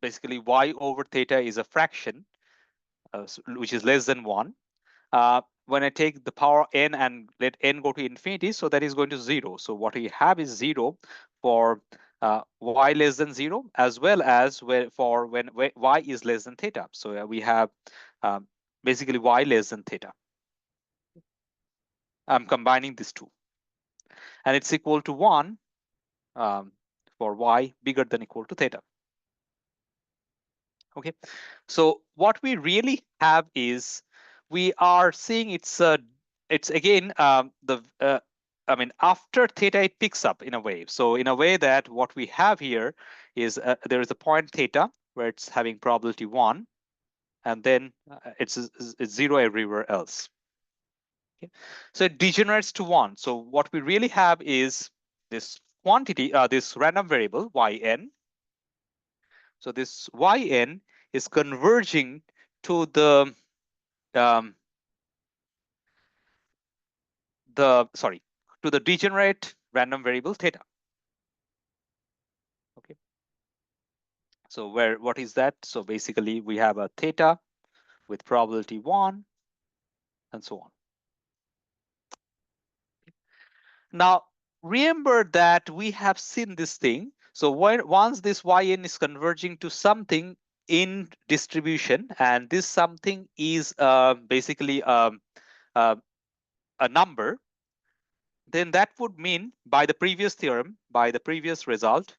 basically y over theta is a fraction, which is less than 1. When I take the power n and let n go to infinity, so that is going to 0. So what we have is 0 for y less than 0, as well as for when y is less than theta. So we have basically y less than theta. I'm combining these two. And it's equal to 1 for y bigger than equal to theta. Okay, so what we really have is we are seeing it's again I mean after theta it picks up in a way. So in a way that what we have here is there is a point theta where it's having probability 1, and then it's 0 everywhere else. Okay, so it degenerates to 1. So what we really have is this quantity, this random variable yn. So this yn is converging to the to the degenerate random variable theta. Okay. So what is that? So basically we have a theta with probability 1 and so on. Now remember that we have seen this thing. So once this yn is converging to something in distribution, and this something is basically a number, then that would mean by the previous theorem, by the previous result,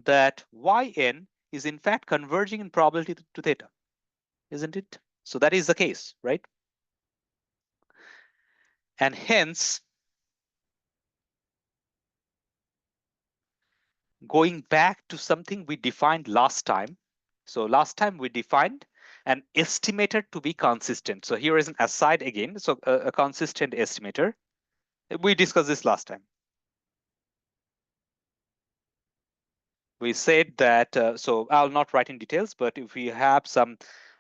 that yn is in fact converging in probability to theta, isn't it? So that is the case, right? And hence, going back to something we defined last time. So last time we defined an estimator to be consistent. So here is an aside again. So a consistent estimator. We discussed this last time. We said that, so I'll not write in details, but if we have some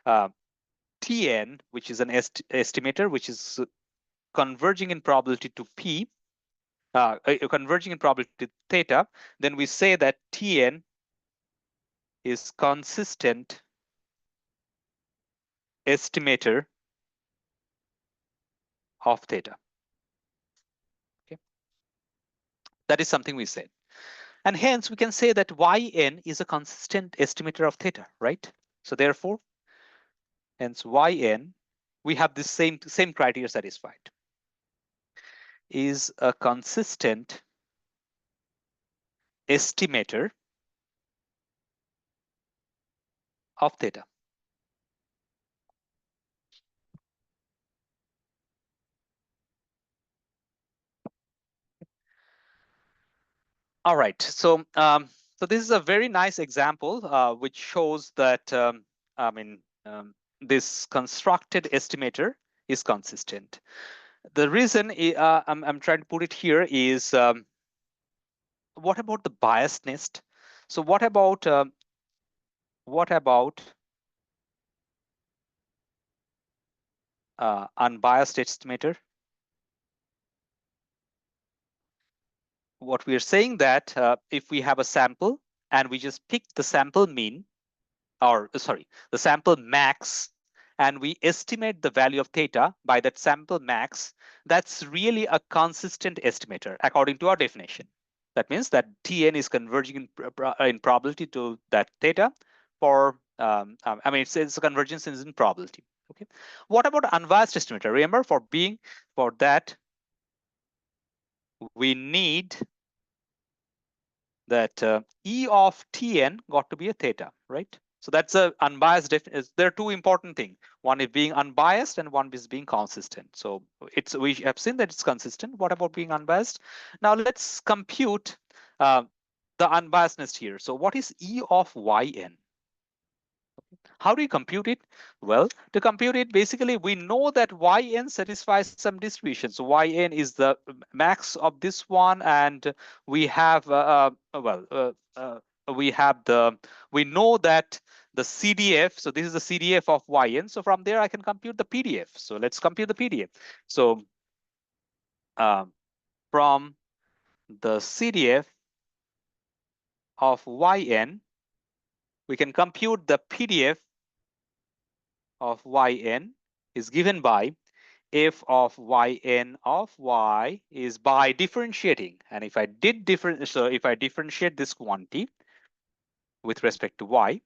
Tn, which is an estimator, which is converging in probability to P, converging in probability to theta, then we say that Tn is consistent estimator of theta. Okay, that is something we said, and hence we can say that yn is a consistent estimator of theta, right? So therefore, hence yn, we have this same criteria satisfied, is a consistent estimator of theta. All right, so so this is a very nice example which shows that I mean this constructed estimator is consistent. The reason I'm trying to put it here is what about the biasness? So what about unbiased estimator? What we are saying that if we have a sample and we just pick the sample mean, or sorry, the sample max, and we estimate the value of theta by that sample max, that's really a consistent estimator according to our definition. That means that Tn is converging in probability to that theta for, I mean, it's a convergence is in probability. Okay. What about unbiased estimator? Remember, for that, we need that E of Tn got to be a theta, right? So that's a unbiased. There are two important things. One is being unbiased and one is being consistent. So we have seen that it's consistent. What about being unbiased? Now let's compute the unbiasedness here. So what is E of Yn? How do you compute it? Well, to compute it, basically, we know that Yn satisfies some distribution. So Yn is the max of this one, and we have, we have we know that the CDF, so this is the CDF of Yn. So from there, I can compute the PDF. So let's compute the PDF. So from the CDF of Yn, we can compute the PDF of Yn is given by f of Yn of y is by differentiating. And if I differentiate this quantity with respect to y,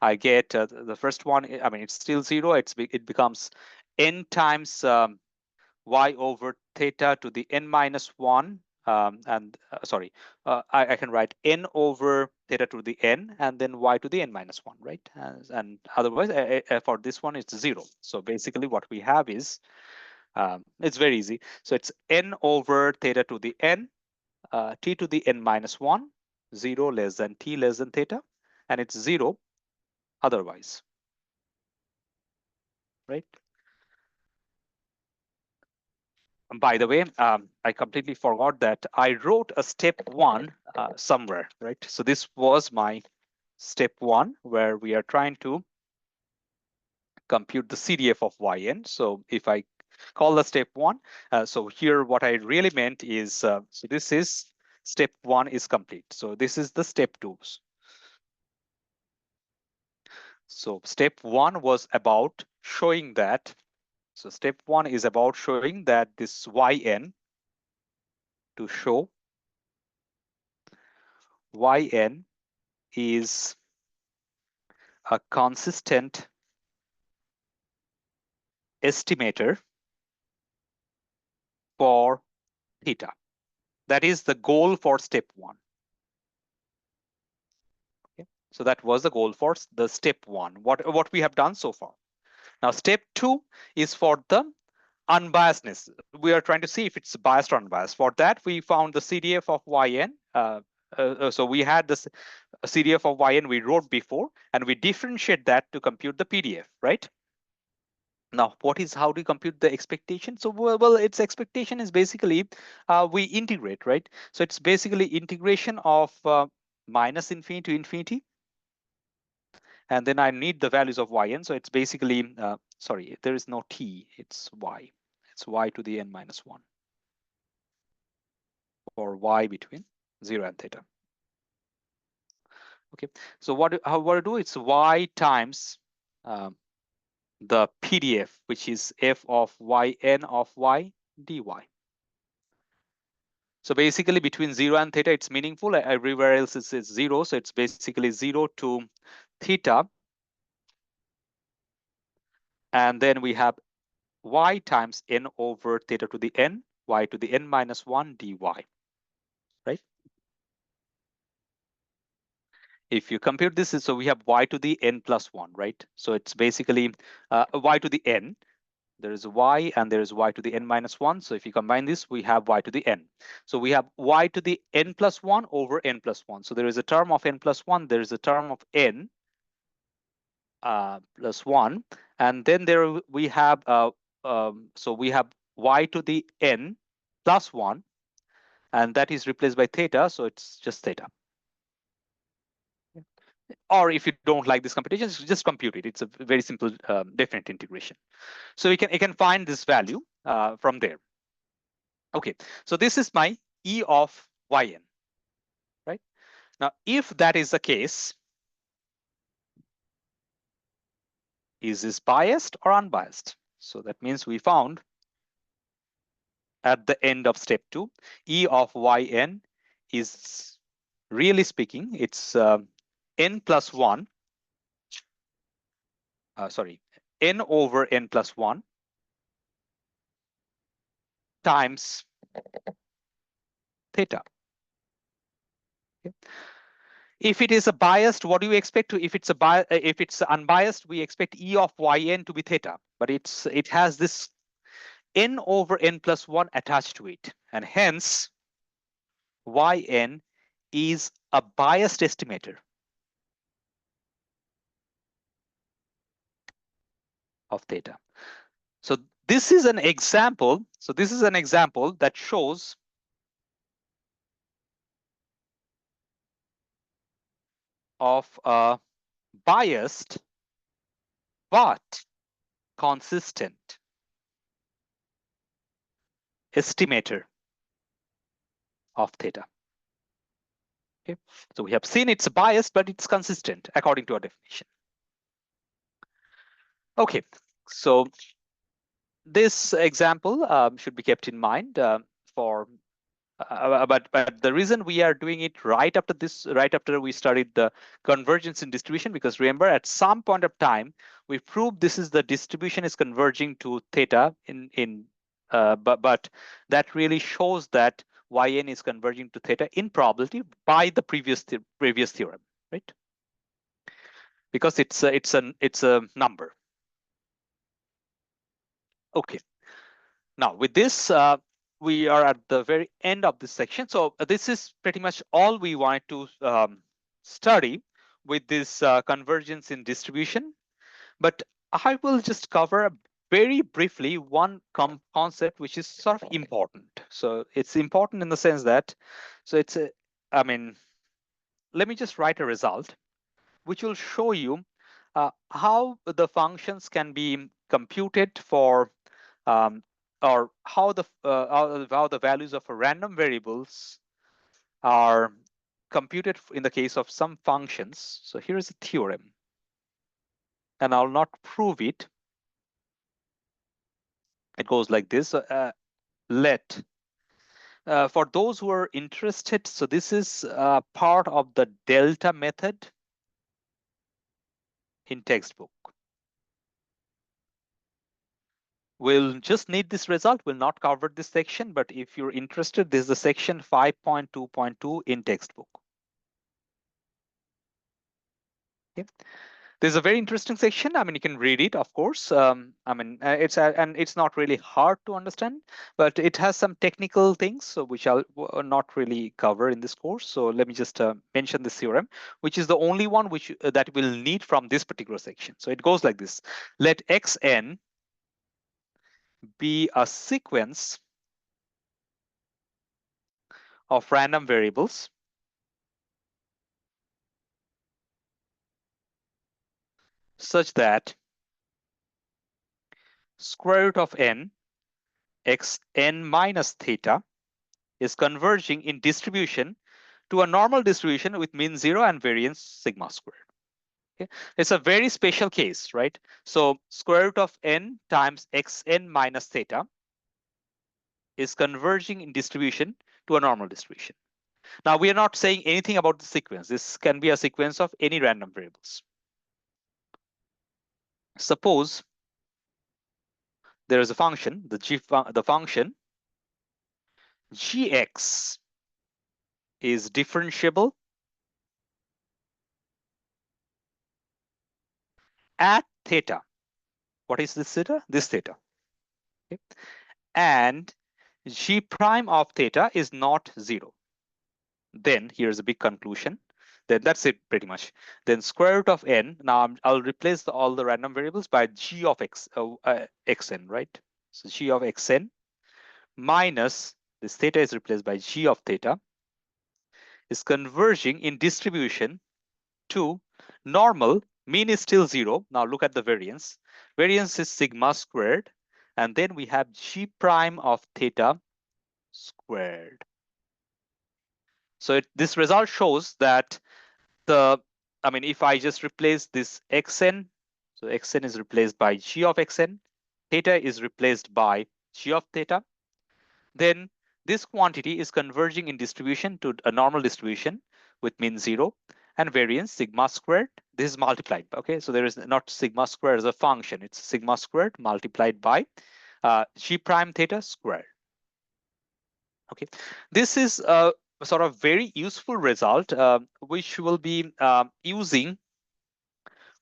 I get the first one. I mean, it's still 0. It becomes n times y over theta to the n minus 1. And sorry, I can write n over theta to the n and then y to the n minus 1, right? And otherwise, for this one, it's 0. So basically, what we have is, it's very easy. So it's n over theta to the n, t to the n minus 1, 0 less than t less than theta, and it's 0 otherwise, right? By the way, I completely forgot that I wrote a step 1 somewhere, right? So this was my step 1 where we are trying to compute the CDF of Yn. So if I call the step 1, so here what I really meant is, so this is step 1 is complete. So this is the step 2. So step 1 was about showing that, so step 1 is about showing that this Yn, to show Yn is a consistent estimator for theta. That is the goal for step 1. Okay. So that was the goal for the step 1, what we have done so far. Now step 2 is for the unbiasedness. We are trying to see if it's biased or unbiased. For that, we found the CDF of Yn. So we had this CDF of Yn we wrote before, and we differentiate that to compute the PDF, right? Now, how do you compute the expectation? So, well, its expectation is basically we integrate, right? So it's basically integration of minus infinity to infinity. And then I need the values of Yn. So it's basically, sorry, there is no t, it's y. It's y to the n minus 1 for y between 0 and theta. Okay, so what I do, it's y times the PDF, which is f of Yn of y dy. So basically between 0 and theta, it's meaningful. Everywhere else it's 0. So it's basically 0 to theta. And then we have y times n over theta to the n, y to the n minus 1 dy, right? If you compute this, so we have y to the n plus 1, right? So it's basically y to the n. There is y and there is y to the n minus 1. So if you combine this, we have y to the n. So we have y to the n plus 1 over n plus 1. So there is a term of n plus 1. There is a term of n plus 1. And then there we have so we have y to the n plus 1, and that is replaced by theta, so it's just theta. Or if you don't like this computation, just compute it. It's a very simple definite integration. So you can find this value from there. Okay, so this is my E of yn, right? Now, if that is the case, is this biased or unbiased? So that means we found at the end of step 2, E of yn is, really speaking, it's n plus 1, sorry, n over n plus 1 times theta. Okay. If it is a biased, what do you expect to? If it's unbiased, we expect E of yn to be theta, but it has this n over n plus 1 attached to it, and hence yn is a biased estimator of theta. So this is an example. So this is an example that shows of a biased but consistent estimator of theta. Okay, so we have seen it's biased, but it's consistent according to our definition. Okay, so this example should be kept in mind for. But the reason we are doing it right after we studied the convergence in distribution, because remember at some point of time we proved this is the distribution is converging to theta but that really shows that yn is converging to theta in probability by the previous theorem, right? Because it's a number. Okay. Now with this. We are at the very end of this section. So this is pretty much all we wanted to study with this convergence in distribution. But I will just cover very briefly one concept which is sort of important. So it's important in the sense that, so it's I mean, let me just write a result which will show you how the functions can be computed for or how the values of random variables are computed in the case of some functions. So here is a theorem, and I'll not prove it. It goes like this. Let for those who are interested, so this is part of the delta method in textbook. We'll just need this result. We'll not cover this section, but if you're interested, this is the section 5.2.2 in textbook. Okay. There's a very interesting section. I mean, you can read it, of course. I mean, it's not really hard to understand, but it has some technical things, so which I'll not really cover in this course. So let me just mention this theorem, which is the only one which that we'll need from this particular section. So it goes like this: let xn be a sequence of random variables such that square root of n xn minus theta is converging in distribution to a normal distribution with mean 0 and variance sigma squared. Okay. It's a very special case, right? So square root of n times xn minus theta is converging in distribution to a normal distribution. Now, we are not saying anything about the sequence. This can be a sequence of any random variables. Suppose there is a function, the function gx is differentiable at theta. What is this theta? This theta. Okay. And g prime of theta is not 0. Then here's a big conclusion. Then that's it pretty much. Then square root of n. Now I'll replace all the random variables by g of xn, right? So g of xn minus this theta is replaced by g of theta is converging in distribution to normal. Mean is still 0. Now look at the variance. Variance is sigma squared. And then we have g prime of theta squared. So this result shows that if I just replace this xn, so xn is replaced by g of xn, theta is replaced by g of theta, then this quantity is converging in distribution to a normal distribution with mean 0 and variance sigma squared. This is multiplied. Okay, so there is not sigma squared as a function. It's sigma squared multiplied by g prime theta squared. Okay, this is a sort of very useful result which we'll be using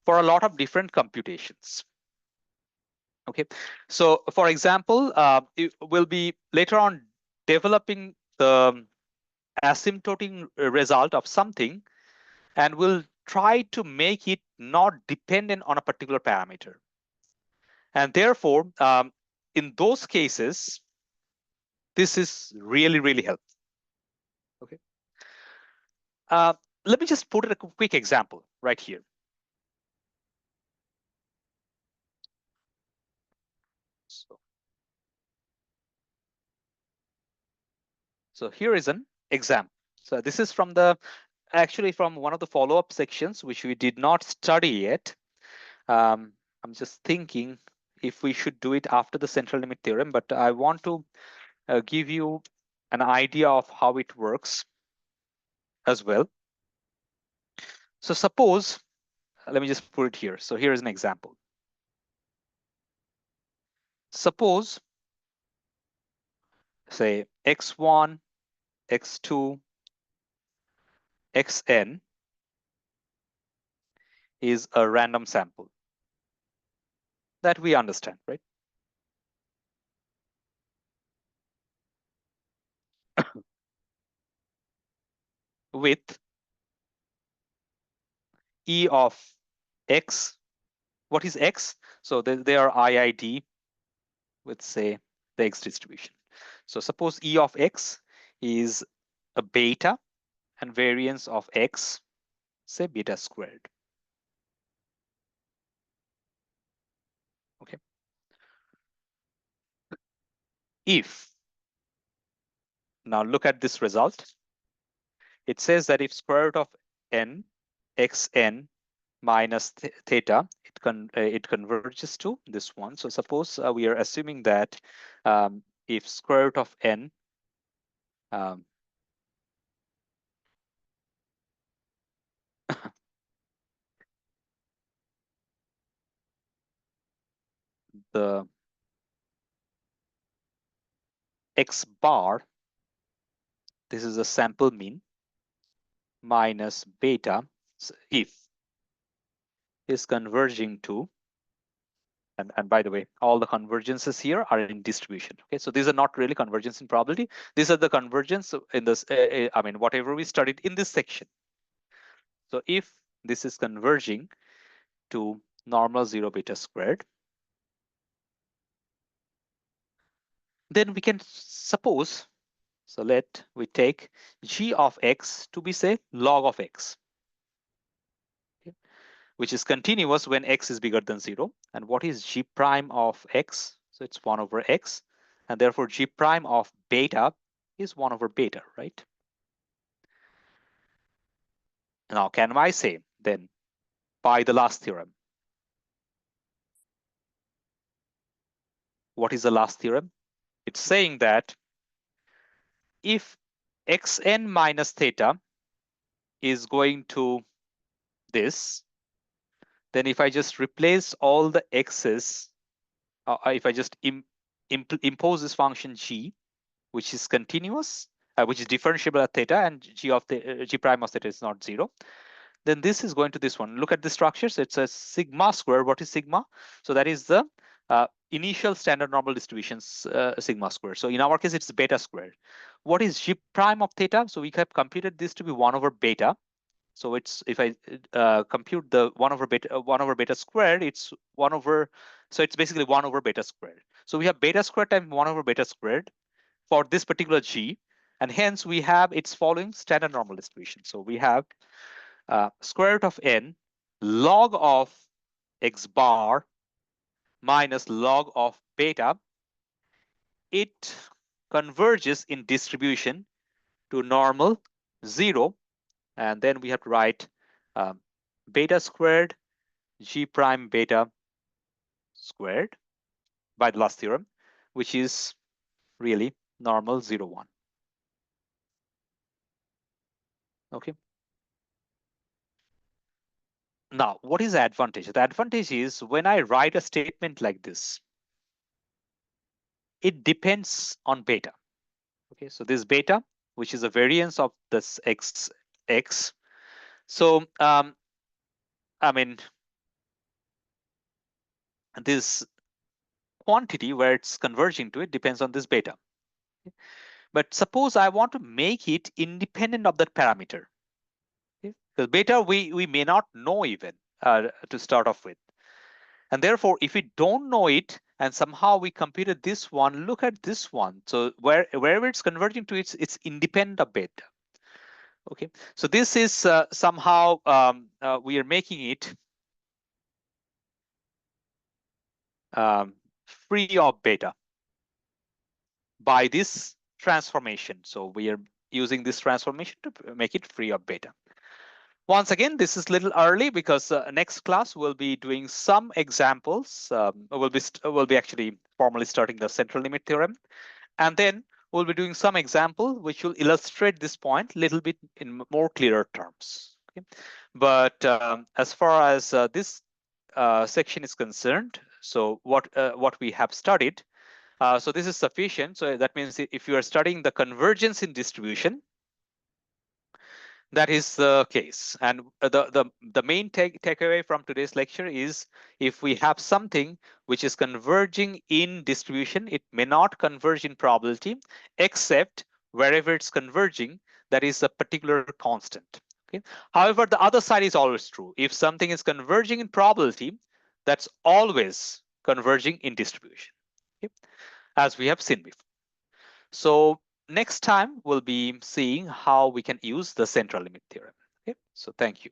for a lot of different computations. Okay, so for example, we'll be later on developing the asymptotic result of something, and we'll try to make it not dependent on a particular parameter. And therefore, in those cases, this is really, really helpful. Okay. Let me just put a quick example right here. So here is an example. So this is from actually from one of the follow-up sections, which we did not study yet. I'm just thinking if we should do it after the central limit theorem, but I want to give you an idea of how it works as well. So suppose, let me just put it here. So here is an example. Suppose, say x1, x2, xn is a random sample. That we understand, right? With E of x. What is x? So they are IID with, say, the x distribution. So suppose E of x is a beta and variance of x, say beta squared. Okay. If, now look at this result. It says that if square root of n xn minus theta, it converges to this one. So suppose we are assuming that if square root of n the x bar, this is a sample mean, minus beta, so if is converging to, and by the way, all the convergences here are in distribution. Okay, so these are not really convergence in probability. These are the convergence in this, whatever we studied in this section. So if this is converging to normal 0 beta squared, then we can suppose, so let we take g of x to be, say, log of x, okay, which is continuous when x is bigger than 0. And what is g prime of x? So it's 1 over x. And therefore, g prime of beta is 1 over beta, right? Now, can I say then by the last theorem? What is the last theorem? It's saying that if xn minus theta is going to this, then if I just replace all the x's, if I just impose this function g, which is continuous, which is differentiable at theta, and g prime of theta is not 0, then this is going to this one. Look at the structures. It's a sigma square. What is sigma? So that is the initial standard normal distributions sigma square. So in our case, it's beta squared. What is g prime of theta? So we have computed this to be 1 over beta. So it's, if I compute the 1 over beta squared, it's 1 over, so it's basically 1 over beta squared. So we have beta squared times 1 over beta squared for this particular G. And hence we have its following standard normal distribution. So we have square root of n log of x bar minus log of beta. It converges in distribution to normal 0. And then we have to write beta squared G prime beta squared by the last theorem, which is really normal 0, 1. Okay. Now, what is the advantage? The advantage is when I write a statement like this, it depends on beta. Okay, so this beta, which is a variance of this x. So, I mean, this quantity where it's converging to it depends on this beta. But suppose I want to make it independent of that parameter. Because beta we may not know even to start off with. And therefore, if we don't know it and somehow we computed this one, look at this one. So wherever it's converging to, it's independent of beta. Okay, so this is somehow we are making it free of beta by this transformation. So we are using this transformation to make it free of beta. Once again, this is a little early because next class we'll be doing some examples. We'll be actually formally starting the central limit theorem, and then we'll be doing some example which will illustrate this point a little bit in more clearer terms. Okay? But as far as this section is concerned, so what we have studied, so this is sufficient. So that means if you are studying the convergence in distribution, that is the case. And the main takeaway from today's lecture is if we have something which is converging in distribution, it may not converge in probability, except wherever it's converging, that is a particular constant. Okay. However, the other side is always true. If something is converging in probability, that's always converging in distribution, okay, as we have seen before. So next time we'll be seeing how we can use the central limit theorem. Okay, so thank you.